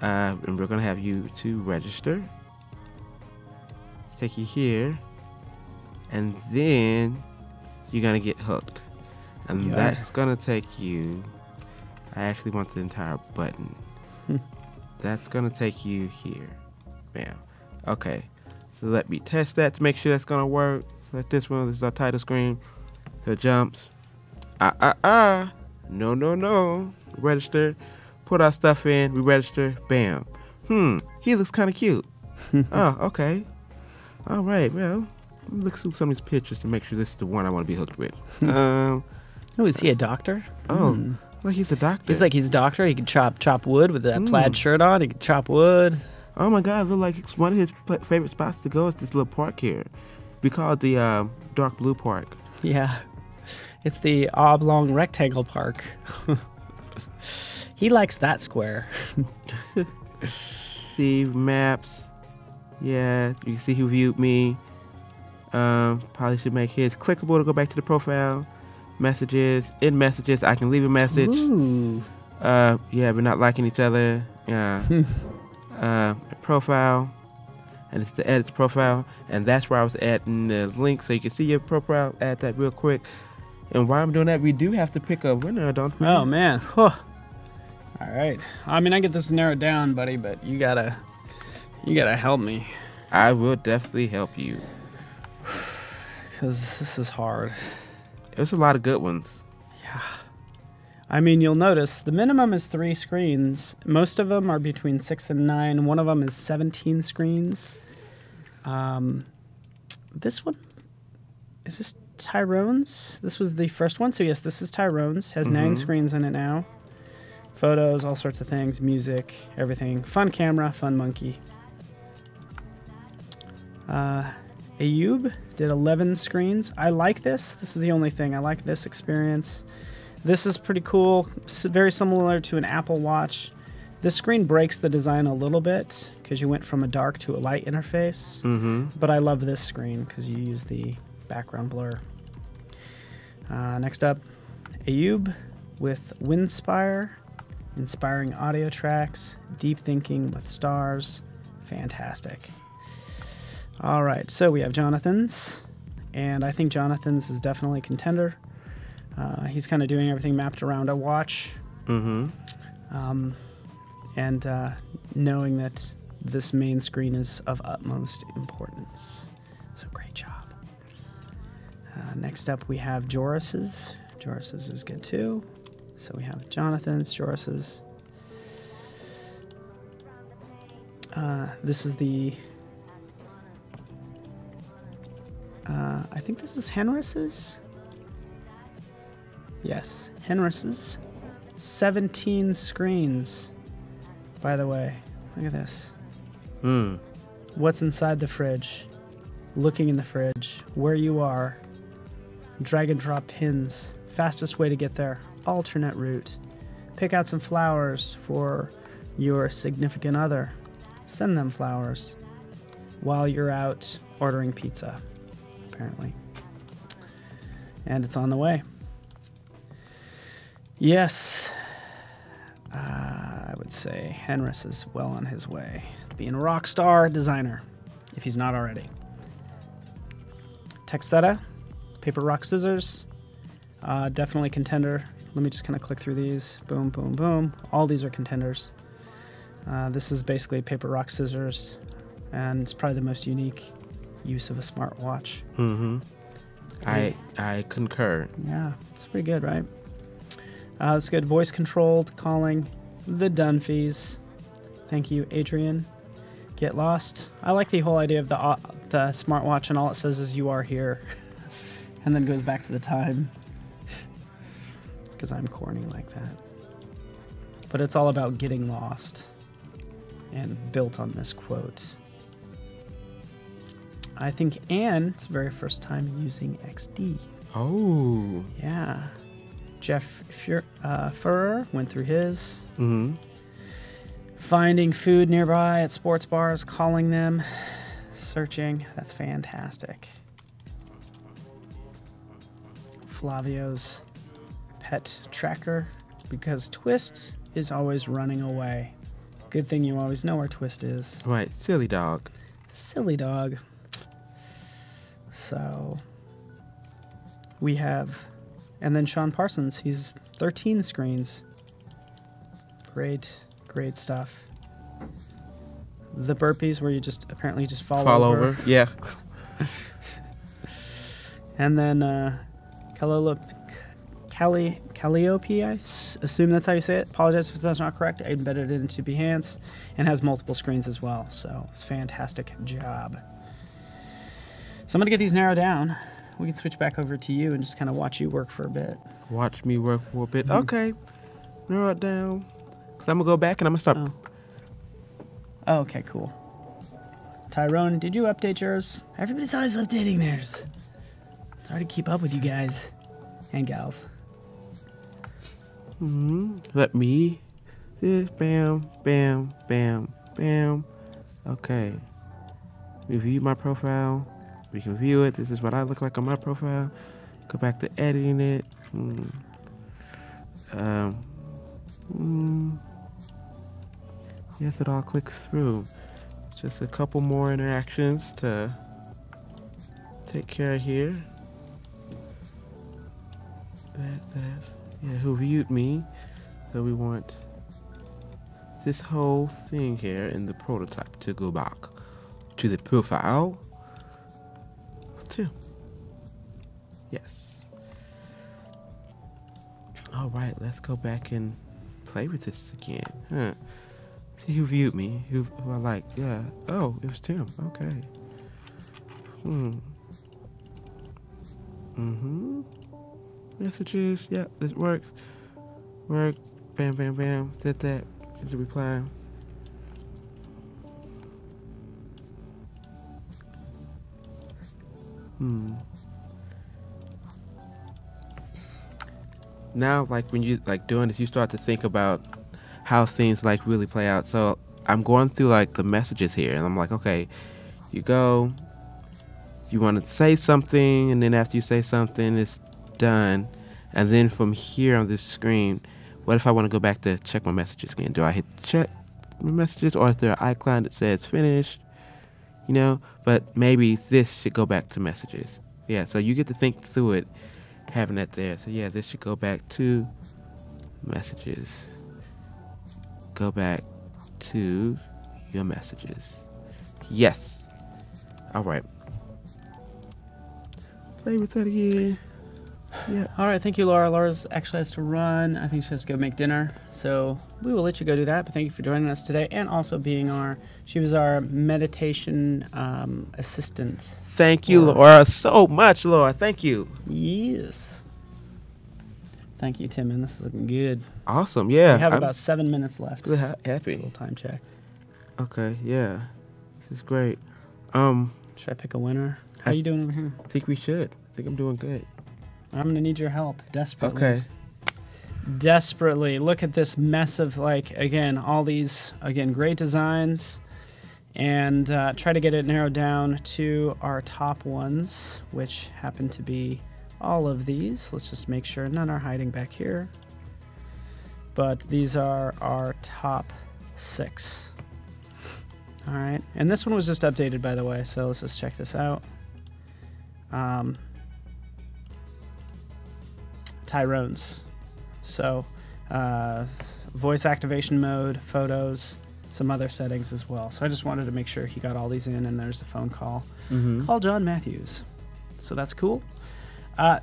[SPEAKER 2] And we're going to have you to register. Take you here. And then you're going to get hooked. And that's going to take you... I actually want the entire button. That's going to take you here. Bam. Okay. So let me test that to make sure that's going to work. Select this one. This is our title screen. So it jumps. No. Register. Put our stuff in. We register. Bam. He looks kind of cute. Oh, okay. All right. Well, let me look through some of these pictures to make sure this is the one I want to be hooked with.
[SPEAKER 1] Oh, is he a doctor?
[SPEAKER 2] Oh, well, he's a doctor.
[SPEAKER 1] He's like, he's a doctor. He can chop wood with that plaid shirt on. He can chop wood.
[SPEAKER 2] Oh my God! Look like it's one of his favorite spots to go is this little park here. We call it the dark blue park. Yeah.
[SPEAKER 1] It's the oblong rectangle park. He likes that square.
[SPEAKER 2] See maps. Yeah, you can see who viewed me. Probably should make his clickable to go back to the profile. Messages. In messages, I can leave a message.
[SPEAKER 1] Ooh.
[SPEAKER 2] Yeah, we're not liking each other. Yeah. Profile. And it's the edit profile, and that's where I was adding the link so you can see your profile. Add that real quick. And while I'm doing that, we do have to pick a winner, don't we?
[SPEAKER 1] Oh man. Whew. All right. I mean, I get this narrowed down, buddy, but you gotta help me.
[SPEAKER 2] I will definitely help you.
[SPEAKER 1] because this is hard.
[SPEAKER 2] There's a lot of good ones.
[SPEAKER 1] Yeah. I mean, you'll notice the minimum is 3 screens. Most of them are between 6 and 9. One of them is 17 screens. This one, is this Tyrone's? This was the first one. So yes, this is Tyrone's. Has 9 screens in it now. Photos, all sorts of things, music, everything. Fun camera, fun monkey. Ayub did 11 screens. I like this. This is the only thing. I like this experience. This is pretty cool. Very similar to an Apple Watch. This screen breaks the design a little bit because you went from a dark to a light interface. But I love this screen because you use the background blur. Next up, Ayub with Windspire. Inspiring audio tracks, deep thinking with stars. Fantastic. All right, so we have Jonathan's, and I think Jonathan's is definitely a contender. He's kind of doing everything mapped around a watch. And knowing that this main screen is of utmost importance. So great job. Next up, we have Joris's. Joris's is good too. So we have Jonathan's, Joris's. This is the... I think this is Henris's. Yes, Henris's. 17 screens, by the way. Look at this. What's inside the fridge? Looking in the fridge. Where you are. Drag and drop pins. Fastest way to get there. Alternate route. Pick out some flowers for your significant other. Send them flowers while you're out ordering pizza, apparently. And it's on the way. Yes, I would say Henris is well on his way to being a rock star designer, if he's not already. Texetta, paper, rock, scissors, definitely contender. Let me just kind of click through these. Boom, boom, boom. All these are contenders. This is basically paper, rock, scissors, and it's probably the most unique use of a smartwatch.
[SPEAKER 2] I concur.
[SPEAKER 1] Yeah, it's pretty good, right? That's good. Voice controlled calling. The Dunphys. Thank you, Adrian. Get lost. I like the whole idea of the smartwatch, and all it says is "you are here," and then goes back to the time. Because I'm corny like that. But it's all about getting lost, and built on this quote. I think Anne's very first time using XD.
[SPEAKER 2] Oh.
[SPEAKER 1] Yeah. Jeff Furrer went through his. Finding food nearby at sports bars, calling them, searching. That's fantastic. Flavio's pet tracker, because Twist is always running away. Good thing you always know where Twist is.
[SPEAKER 2] Right, silly dog.
[SPEAKER 1] Silly dog. So we have, and then Sean Parsons, he's 13 screens. Great stuff. The burpees where you just apparently just fall over.
[SPEAKER 2] Yeah.
[SPEAKER 1] And then Calliope, I assume that's how you say it. Apologize if that's not correct. I embedded it into Behance and has multiple screens as well. So it's a fantastic job. So I'm going to get these narrowed down. We can switch back over to you and just kind of watch you work for a bit.
[SPEAKER 2] Watch me work for a bit. Okay. Narrow it down. Because I'm going to go back and I'm going to start.
[SPEAKER 1] Oh, okay, cool. Tyrone, did you update yours? Everybody's always updating theirs. It's hard to keep up with you guys and gals.
[SPEAKER 2] Let me. This, bam, bam, bam, bam. Okay. Review my profile. We can view it. This is what I look like on my profile. Go back to editing it. Yes, it all clicks through. Just a couple more interactions to take care of here. Yeah, who viewed me? So we want this whole thing here in the prototype to go back to the profile too. Yes. All right, let's go back and play with this again. Huh. See who viewed me, who I like. Yeah. Oh, it was Tim. Okay. Messages. Yep, this works. Work. Bam, bam, bam. Did that. Did the reply. Now, like when you like doing this, you start to think about how things like really play out. So I'm going through like the messages here, and I'm like, okay, you go, you want to say something, and then after you say something, it's done, and then from here on this screen, what if I want to go back to check my messages again? Do I hit check my messages, or is there an icon that says finished? You know, but maybe this should go back to messages. Yeah, so you get to think through it, having that there. So yeah, this should go back to messages. Go back to your messages. Yes. All right. Play with that again. Yeah.
[SPEAKER 1] All right, thank you, Laura. Laura's actually has to run. I think she has to go make dinner. So we will let you go do that. But thank you for joining us today and also being she was our meditation assistant.
[SPEAKER 2] Thank you, Laura, so much, Laura. Thank you.
[SPEAKER 1] Yes. Thank you, Tim. And this is looking good.
[SPEAKER 2] Awesome. Yeah.
[SPEAKER 1] We have about 7 minutes left.
[SPEAKER 2] Really happy.
[SPEAKER 1] A little time check.
[SPEAKER 2] Okay. Yeah. This is great.
[SPEAKER 1] Should I pick a winner? How are you doing over here?
[SPEAKER 2] I think we should. I think I'm doing good.
[SPEAKER 1] I'm going to need your help desperately.
[SPEAKER 2] Okay.
[SPEAKER 1] Desperately. Look at this mess of, like, again, all these, again, great designs. And try to get it narrowed down to our top ones, which happen to be all of these. Let's just make sure none are hiding back here. But these are our top 6. All right. And this one was just updated, by the way. So let's just check this out. Tyrone's. So voice activation mode, photos, some other settings as well. So I just wanted to make sure he got all these in, and there's a phone call. Call John Matthews. So that's cool.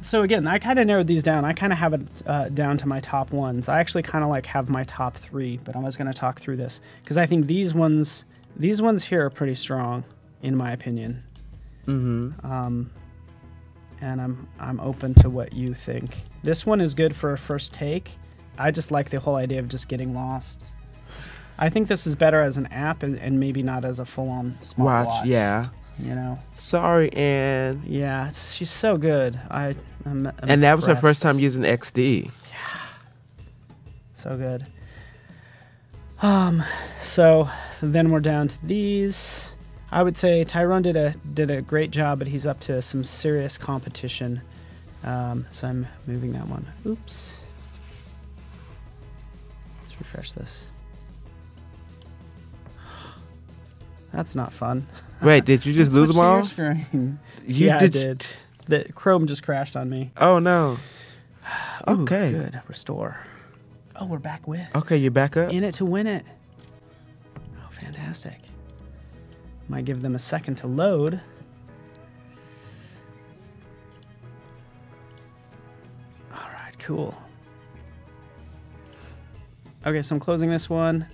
[SPEAKER 1] So again, I kind of narrowed these down. I kind of have it down to my top ones. I actually kind of like have my top 3, but I was going to talk through this because I think these ones here are pretty strong, in my opinion. And I'm open to what you think. This one is good for a first take. I just like the whole idea of just getting lost. I think this is better as an app and maybe not as a full-on smartwatch.
[SPEAKER 2] Yeah.
[SPEAKER 1] You know.
[SPEAKER 2] Sorry, Anne.
[SPEAKER 1] Yeah, she's so good. I'm
[SPEAKER 2] and that was her first time using XD.
[SPEAKER 1] Yeah. So good. So then we're down to these. I would say Tyrone did a great job, but he's up to some serious competition. So I'm moving that one. Oops. Let's refresh this. That's not fun.
[SPEAKER 2] Wait, did you just lose them all?
[SPEAKER 1] Screen.
[SPEAKER 2] Yeah,
[SPEAKER 1] I did. The Chrome just crashed on me.
[SPEAKER 2] Oh no. Okay.
[SPEAKER 1] Ooh, good. Restore. Oh, we're back with.
[SPEAKER 2] Okay, you're back up.
[SPEAKER 1] In it to win it. Oh, fantastic. Might give them a second to load. All right, cool. Okay, so I'm closing this one.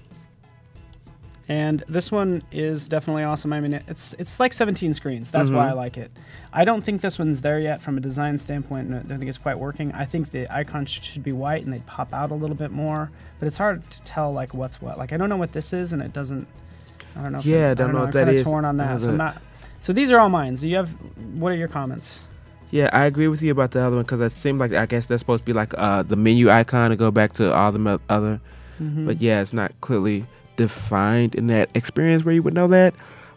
[SPEAKER 1] And this one is definitely awesome. I mean, it's like 17 screens. That's why I like it. I don't think this one's there yet from a design standpoint. I don't think it's quite working. I think the icons should be white and they pop out a little bit more. But it's hard to tell like what's what. Like I don't know what this is, and it doesn't. I don't know.
[SPEAKER 2] Yeah, I don't know what that is.
[SPEAKER 1] I'm torn on that. So I'm not. So these are all mine. So you have. What are your comments?
[SPEAKER 2] Yeah, I agree with you about the other one because it seemed like I guess that's supposed to be like the menu icon to go back to all the other. But yeah, it's not clearly defined in that experience where you would know that.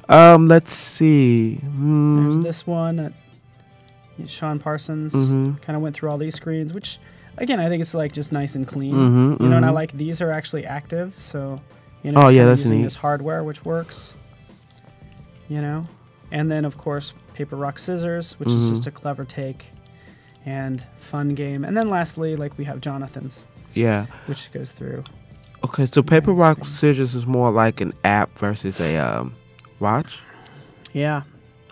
[SPEAKER 2] Let's see.
[SPEAKER 1] There's this one. Sean Parsons kind of went through all these screens, which again I think it's like just nice and clean. You know, and I like these are actually active, so you know.
[SPEAKER 2] Oh yeah, that's
[SPEAKER 1] using
[SPEAKER 2] neat.
[SPEAKER 1] This hardware which works. You know, and then of course paper rock scissors, which is just a clever take and fun game. And then lastly, like we have Jonathan's.
[SPEAKER 2] Yeah.
[SPEAKER 1] Which goes through.
[SPEAKER 2] Okay, so paper rock scissors is more like an app versus a watch.
[SPEAKER 1] Yeah.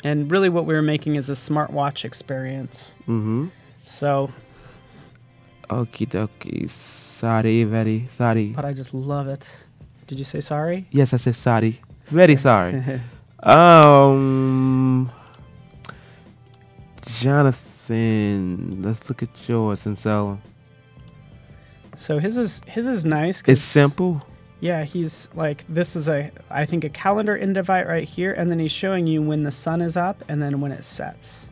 [SPEAKER 1] And really what we were making is a smartwatch experience.
[SPEAKER 2] Mm-hmm.
[SPEAKER 1] So.
[SPEAKER 2] Okie dokie. Sorry, very sorry.
[SPEAKER 1] But I just love it. Did you say sorry?
[SPEAKER 2] Yes, I said sorry. Very sorry. Jonathan, let's look at yours and so.
[SPEAKER 1] So his is nice.
[SPEAKER 2] It's simple.
[SPEAKER 1] Yeah, he's like, this is I think a calendar invite right here, and then he's showing you when the sun is up and then when it sets.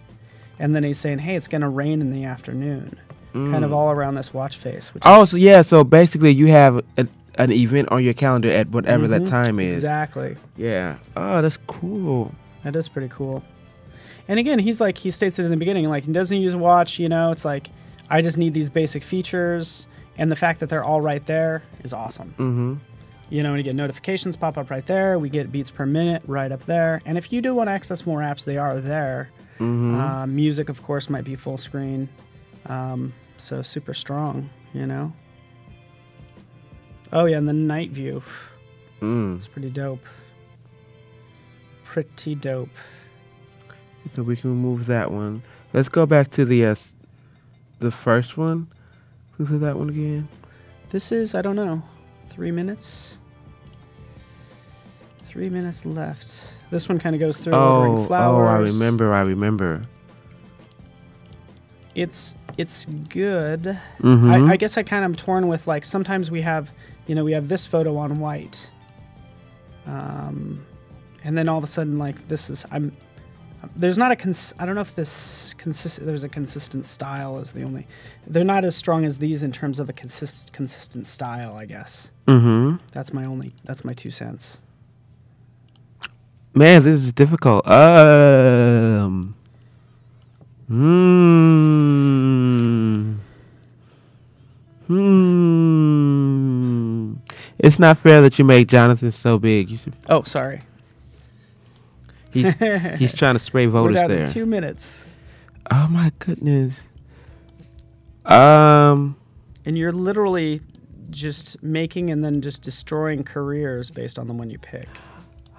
[SPEAKER 1] And then he's saying, hey, it's going to rain in the afternoon. Kind of all around this watch face.
[SPEAKER 2] So basically you have an event on your calendar at whatever that time is.
[SPEAKER 1] Exactly.
[SPEAKER 2] Yeah. Oh, that's cool.
[SPEAKER 1] That is pretty cool. And again, he states it in the beginning, like he doesn't use a watch, it's like, I just need these basic features, and the fact that they're all right there is awesome.
[SPEAKER 2] Mm-hmm.
[SPEAKER 1] And you get notifications pop up right there, we get beats per minute right up there, and if you do want to access more apps, they are there.
[SPEAKER 2] Mm-hmm.
[SPEAKER 1] Music, of course, might be full screen, so super strong, Oh yeah, and the night view. It's pretty dope. Pretty dope.
[SPEAKER 2] So we can remove that one. Let's go back to the first one. Look at that one again.
[SPEAKER 1] This is, I don't know, 3 minutes. 3 minutes left. This one kind of goes through ordering flowers.
[SPEAKER 2] I remember.
[SPEAKER 1] It's good.
[SPEAKER 2] Mm-hmm.
[SPEAKER 1] I guess I kind of torn with, like, sometimes we have this photo on white. And then all of a sudden, like, there's not I don't know if there's a consistent style is the only, they're not as strong as these in terms of a consistent style, I guess.
[SPEAKER 2] Mm-hmm.
[SPEAKER 1] That's my 2 cents.
[SPEAKER 2] Man, this is difficult. It's not fair that you make Jonathan so big. You should.
[SPEAKER 1] Oh, sorry.
[SPEAKER 2] He's trying to spray voters
[SPEAKER 1] We're down
[SPEAKER 2] there.
[SPEAKER 1] to 2 minutes.
[SPEAKER 2] Oh my goodness. And
[SPEAKER 1] you're literally just making and then just destroying careers based on the one you pick.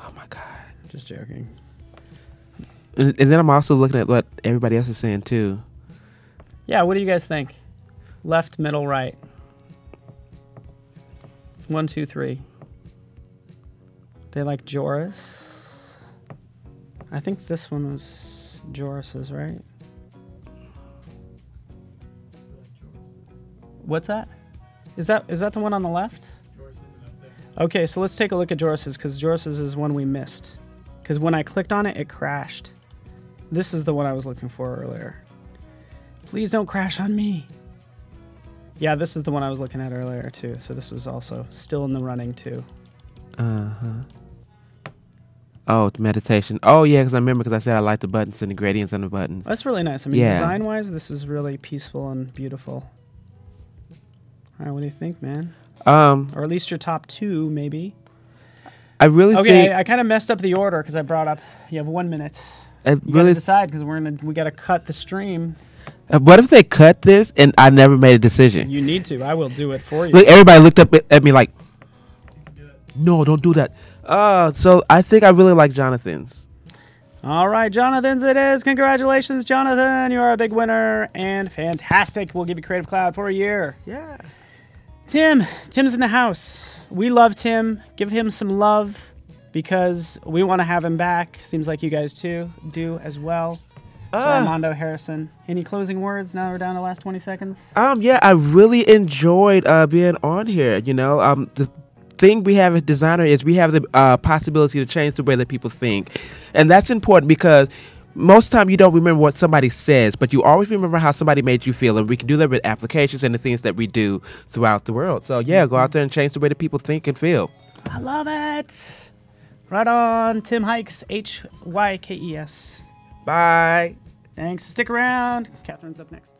[SPEAKER 2] Oh my God.
[SPEAKER 1] Just joking.
[SPEAKER 2] And then I'm also looking at what everybody else is saying too.
[SPEAKER 1] Yeah, what do you guys think? Left, middle, right. 1, 2, 3. They like Joris. I think this one was Joris's, right? What's that? Is that the one on the left? Okay, so let's take a look at Joris's, because Joris's is one we missed. Because when I clicked on it, it crashed. This is the one I was looking for earlier. Please don't crash on me. Yeah, this is the one I was looking at earlier, too. So this was also still in the running, too.
[SPEAKER 2] Uh-huh. Oh, meditation. Oh, yeah, because I said I like the buttons and the gradients on the buttons.
[SPEAKER 1] That's really nice. I mean, design-wise, this is really peaceful and beautiful. All right, what do you think, man? Or at least your top 2, maybe.
[SPEAKER 2] I really think...
[SPEAKER 1] Okay, I kind of messed up the order because I brought up... You have 1 minute. You gotta decide because we got to cut the stream.
[SPEAKER 2] What if they cut this and I never made a decision?
[SPEAKER 1] You need to. I will do it for you.
[SPEAKER 2] Look, everybody looked up at me like, no, don't do that. So I think I really like Jonathan's.
[SPEAKER 1] All right, Jonathan's it is. Congratulations, Jonathan. You are a big winner and fantastic. We'll give you Creative Cloud for a year.
[SPEAKER 2] Yeah.
[SPEAKER 1] Tim's in the house. We love Tim. Give him some love because we want to have him back. Seems like you guys too do as well. So Armando Harrison. Any closing words? Now we're down to the last 20 seconds.
[SPEAKER 2] Yeah, I really enjoyed being on here. The thing we have as designer is we have the possibility to change the way that people think, and that's important because most of the time you don't remember what somebody says, but you always remember how somebody made you feel, and we can do that with applications and the things that we do throughout the world. So yeah, go out there and change the way that people think and feel.
[SPEAKER 1] I love it. Right on, Tim Hykes, Hykes.
[SPEAKER 2] Bye.
[SPEAKER 1] Thanks. Stick around. Catherine's up next.